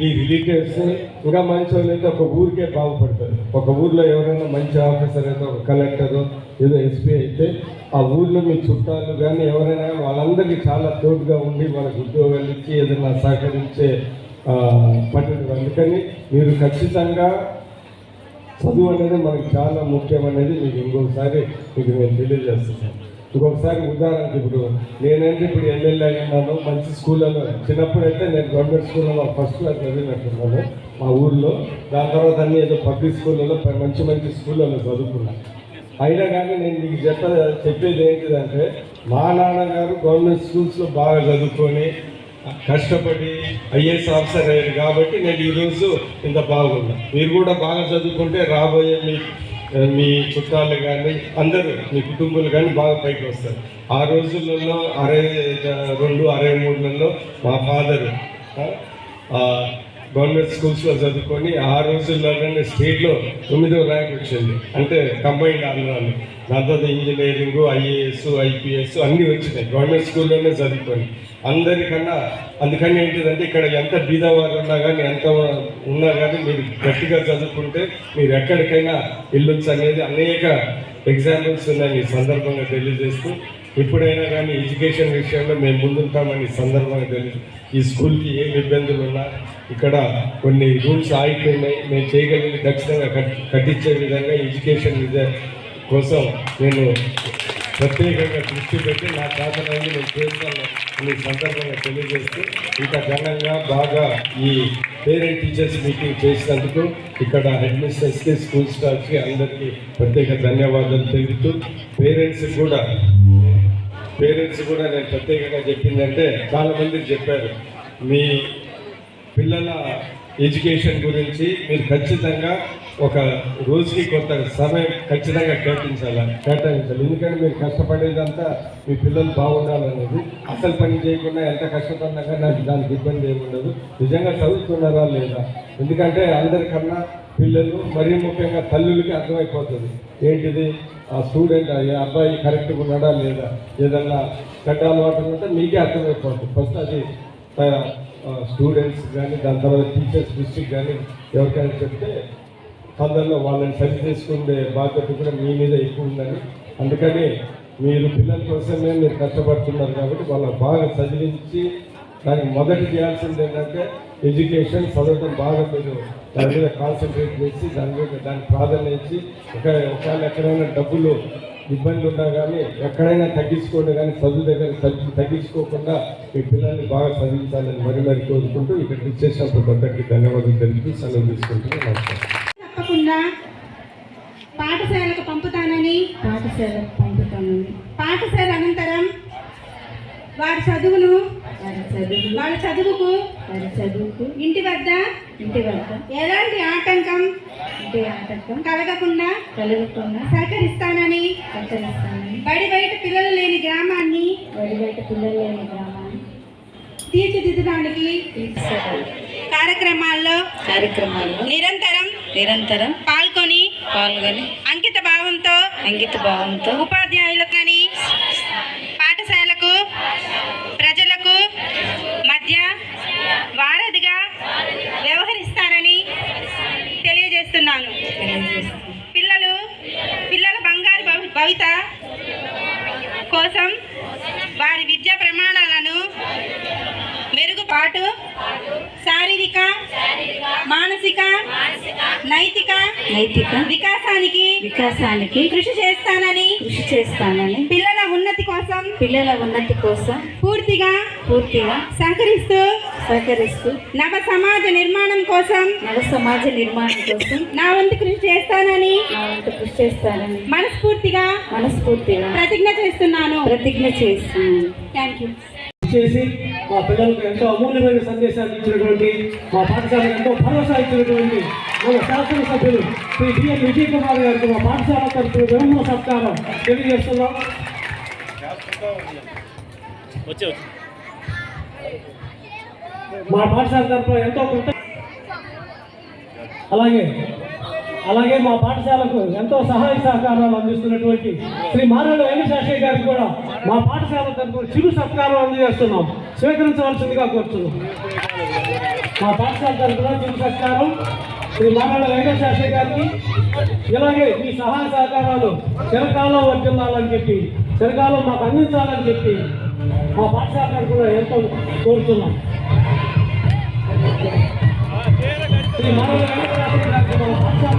S10: మీ రిలేటివ్స్ ఇంకా మంచి వాళ్ళు అయితే ఒక ఊరికే బాగుపడతారు. ఒక ఊర్లో ఎవరైనా మంచి ఆఫీసర్ అయితే ఒక కలెక్టరు ఏదో ఎస్పీ అయితే ఆ ఊర్లో మీ చుట్టాలు కానీ ఎవరైనా వాళ్ళందరికీ చాలా తోడుగా ఉండి వాళ్ళకి ఉద్యోగాలు ఇచ్చి ఏదైనా సహకరించే పద్ధతి. అందుకని మీరు ఖచ్చితంగా చదువు అనేది మనకు చాలా ముఖ్యమనేది మీకు ఇంకొకసారి నేను తెలియజేస్తున్నాను. ఇంకొకసారి ఉదాహరణకి ఇప్పుడు నేనంటే ఇప్పుడు ఎమ్మెల్యే అయినాను, మంచి స్కూళ్ళలో చిన్నప్పుడైతే నేను గవర్నమెంట్ స్కూల్లో ఫస్ట్ క్లాస్ చదివినట్టున్నాను మా ఊళ్ళో. దాని తర్వాత అన్నీ ఏదో పబ్లిక్ స్కూళ్ళలో మంచి స్కూళ్ళలో చదువుకున్నాను. అయినా కానీ నేను మీకు చెప్పేది ఏంటిదంటే మా నాన్నగారు గవర్నమెంట్ స్కూల్స్లో బాగా చదువుకొని కష్టపడి ఐఏఎస్ ఆఫీసర్ అయ్యారు కాబట్టి నేను ఈరోజు ఇంత బాగున్నా. మీరు కూడా బాగా చదువుకుంటే రాబోయే మీ చుట్టాలు కానీ అందరూ మీ కుటుంబాలు కానీ బాగా పైకి వస్తారు. ఆ రోజులలో 62, 63లలో మా ఫాదరు గవర్నమెంట్ స్కూల్స్లో చదువుకొని ఆ రోజుల్లోనే స్టేట్లో 9వ ర్యాంక్ వచ్చింది, అంటే కంబైన్డ్ ఆంధ్రాలో. దాని తర్వాత ఇంజనీరింగ్, ఐఏఎస్, ఐపీఎస్ అన్నీ వచ్చినాయి గవర్నమెంట్ స్కూల్లోనే చదువుకొని అందరికన్నా. అందుకని ఏంటిదంటే ఇక్కడ ఎంత బీదవారు ఉన్నా కానీ ఎంత ఉన్నా కానీ మీరు గట్టిగా చదువుకుంటే మీరు ఎక్కడికైనా వెళ్ళొచ్చు అనేది అనేక ఎగ్జాంపుల్స్ ఉన్నాయి ఈ సందర్భంగా తెలియజేస్తూ, ఎప్పుడైనా కానీ ఎడ్యుకేషన్ విషయంలో మేము ముందుంటామని సందర్భంగా తెలియదు. ఈ స్కూల్కి ఏం ఇబ్బందులు ఉన్నా ఇక్కడ కొన్ని రూల్స్ ఆగిపోయినాయి, మేము చేయగలిగి ఖచ్చితంగా కట్టించే విధంగా ఎడ్యుకేషన్ కోసం నేను ప్రత్యేకంగా దృష్టి పెట్టి నా చేతనైంది నేను చేస్తాను ఈ సందర్భంగా తెలియజేస్తూ ఇంకా ఘనంగా బాగా ఈ పేరెంట్ టీచర్స్ మీటింగ్ చేసినందుకు ఇక్కడ హెడ్ మిస్టర్స్కి, స్కూల్ స్టాఫ్కి అందరికీ ప్రత్యేక ధన్యవాదాలు తెలుపుతూ పేరెంట్స్ కూడా నేను ప్రత్యేకంగా చెప్పిందంటే చాలామంది చెప్పారు మీ పిల్లల ఎడ్యుకేషన్ గురించి మీరు ఖచ్చితంగా ఒక రోజుకి కొంత సమయం ఖచ్చితంగా కేటాయించాలి. ఎందుకంటే మీరు కష్టపడేదంతా మీ పిల్లలు బాగుండాలనేది. అసలు పని చేయకుండా ఎంత కష్టపడినా కానీ దానికి ఇబ్బంది ఏమి ఉండదు. నిజంగా చదువుతున్నారా లేదా, ఎందుకంటే అందరికన్నా పిల్లలు మరీ ముఖ్యంగా తల్లులకి అర్థమైపోతుంది ఏంటిది ఆ స్టూడెంట్ అబ్బాయి కరెక్ట్గా ఉన్నాడా లేదా, ఏదన్నా చెడ్డ అలవాటు ఉంటే మీకే అర్థమైపోతుంది. ఫస్ట్ అది స్టూడెంట్స్ కానీ దాని తర్వాత టీచర్స్ దృష్టికి కానీ ఎవరికైనా చెప్తే తొందరలో వాళ్ళని సరి చేసుకునే బాధ్యత కూడా మీ మీద ఎక్కువ ఉందని. అందుకని మీరు పిల్లల కోసమే మీరు కష్టపడుతున్నారు కాబట్టి వాళ్ళని బాగా చదివించి దానికి మొదటి చేయాల్సింది ఏంటంటే ఎడ్యుకేషన్ చదవటం బాగా మీరు దాని మీద కాన్సన్ట్రేట్ చేసి దానికి ప్రాధాన్యత ఇచ్చి ఒకవేళ ఎక్కడైనా డబ్బులు ఇబ్బంది ఉన్నా కానీ ఎక్కడైనా తగ్గించుకోండి, కానీ చదువు దగ్గర తగ్గించుకోకుండా మీ పిల్లల్ని బాగా చదివించాలని మరి కోరుకుంటూ ఇక్కడ ఇచ్చేసినప్పుడు అందరికీ ధన్యవాదాలు తెలుపుతూ సెలవు తీసుకుంటున్నాను.
S3: తప్పకుండా పాఠశాలకు పంపుతానని పాఠశాల అనంతరం వారి చదువుకు ఇంటి వద్ద ఎలాంటి ఆటంకం కలగకుండా సహకరిస్తానని బడి బయట పిల్లలు లేని గ్రామాన్ని తీర్చిదిద్దడానికి కార్యక్రమాల్లో నిరంతరం పాల్గొని అంకిత భావంతో ఉపాధ్యాయులకని తెలియజేస్తున్నాను. పిల్లల బంగారు భవిత కోసం వారి విద్యా ప్రమాణాలను మెరుగుపాటు, శారీరక, మానసిక, నైతిక వికాసానికి కృషి చేస్తానని పిల్లల ఉన్నతి కోసం పూర్తిగా సహకరిస్తూ నవ సమాజ నిర్మాణం కోసం నా వంతు కృషి చేస్తానని మనస్ఫూర్తిగా ప్రతిజ్ఞ చేస్తున్నాను. Thank you.
S11: చేసి మా పిల్లలకు ఎంతో అమూల్యమైన సందేశాలు ఇచ్చినటువంటి, మా పాఠశాలకు ఎంతో భరోసా ఇచ్చినటువంటి మన శాసనసభ్యులు శ్రీ బిఎన్ విజయ్ కుమార్ గారికి మా పాఠశాల తరఫున వినమ్ర సత్కారం తెలియజేస్తున్నాం. మా పాఠశాల తరఫున ఎంతో అలాగే మా పాఠశాలకు ఎంతో సహాయ సహకారాలు అందిస్తున్నటువంటి శ్రీ మారళ్ళ వెంకటేశ్వర గారికి కూడా మా పాఠశాల తరఫున చిరు సత్కారం అందజేస్తున్నాం. స్వీకరించవలసిందిగా కోరుతున్నాం. మా పాఠశాల తరఫున చిరు సత్కారం శ్రీ మారళ్ళ వెంకటేశ్వర గారికి. ఇలాగే మీ సహాయ సహకారాలు చిరకాలం వర్తిల్లాలని చెప్పి, చిరకాలం మాకు అందించాలని చెప్పి మా పాఠశాల తరఫున ఎంతో కోరుతున్నాం. శ్రీ మారళ్ళ వెంకటేశ్వర గారికి మా పాఠశాల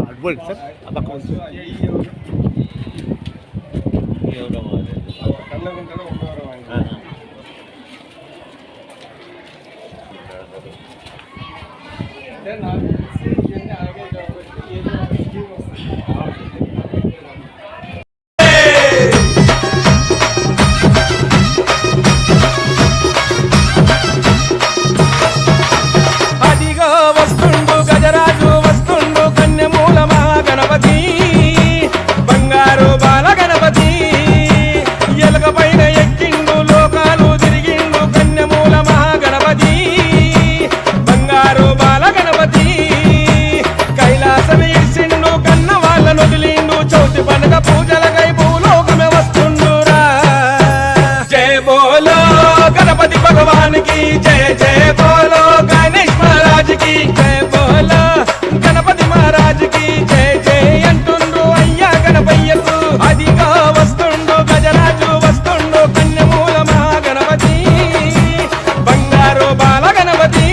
S2: అడ్బోల్డ్ సార్
S12: అదిగో వస్తుండు గజరాజు వస్తుండు కన్యమూల మహాగణపతి బంగారు బాల గణపతి ఎలుక పైన ఎక్కిండు లోకాలు తిరిగిండు కన్యమూల మహాగణపతి బంగారు బాల గణపతి కైలాసం ఇచ్చిండు కన్న వాళ్ళను వదిలిండు చౌతి పండుగ పూజలకై భూలోకమే వస్తుండురా జయ బోలో గణపతి భగవానికి జయ జయ బోలో గణేష్ महाराज की जय बोलो गणपति महाराज की जय जय अंटुंडु अय्या गणपయ్యకు అదిగా వస్తుండు గజరాజు వస్తుండు కన్యమూల మహాగణపతి బంగారు బాల గణపతి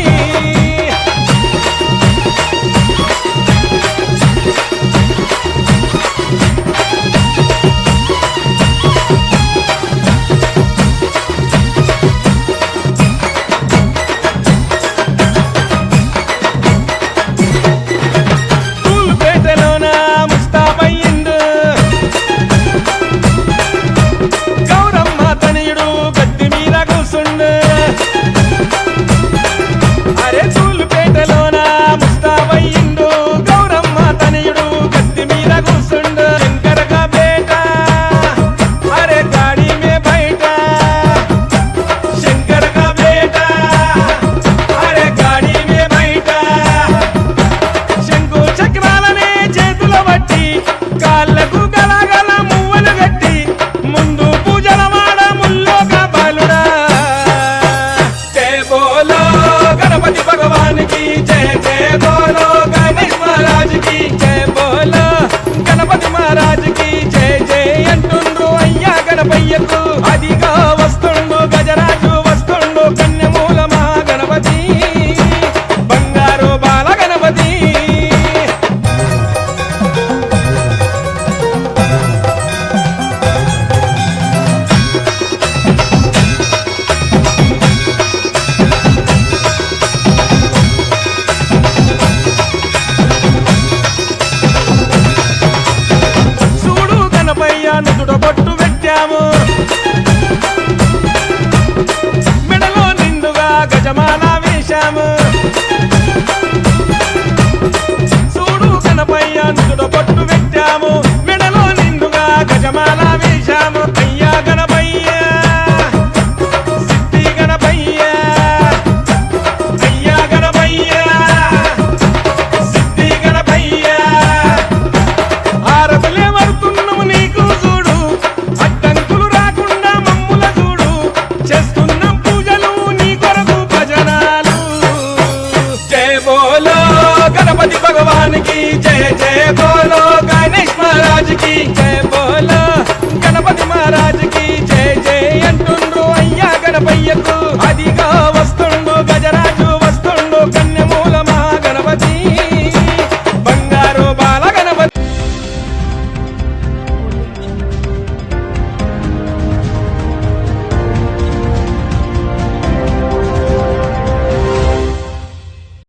S12: గణపయ్యకు అదిగా వస్తుండు గజరాజు వస్తుండు కన్యమూల మహాగణపతి బంగారు బాల గణపతి చూడు గణపయ్య నుదుట బొట్టు పెట్టాము మెడలో నిండుగా గజమాల వేశాము చూడు గణపయ్య నుదుట బొట్టు పెట్టాము మెడలో నిండుగా గజమాల వేశాము అయ్యా గణపయ్య సిద్ధి గణపయ్య అయ్యా గణపయ్య సిద్ధి గణపయ్య ఆరతులే మరుతున్నాము నీకు చూడు అడ్డంకులు రాకుండా మమ్ముల చూడు చేస్తున్నాం పూజలు నీ కొరకు భజనాలు జయ బోలో గణపతి భగవానికి జయ జయ బోలో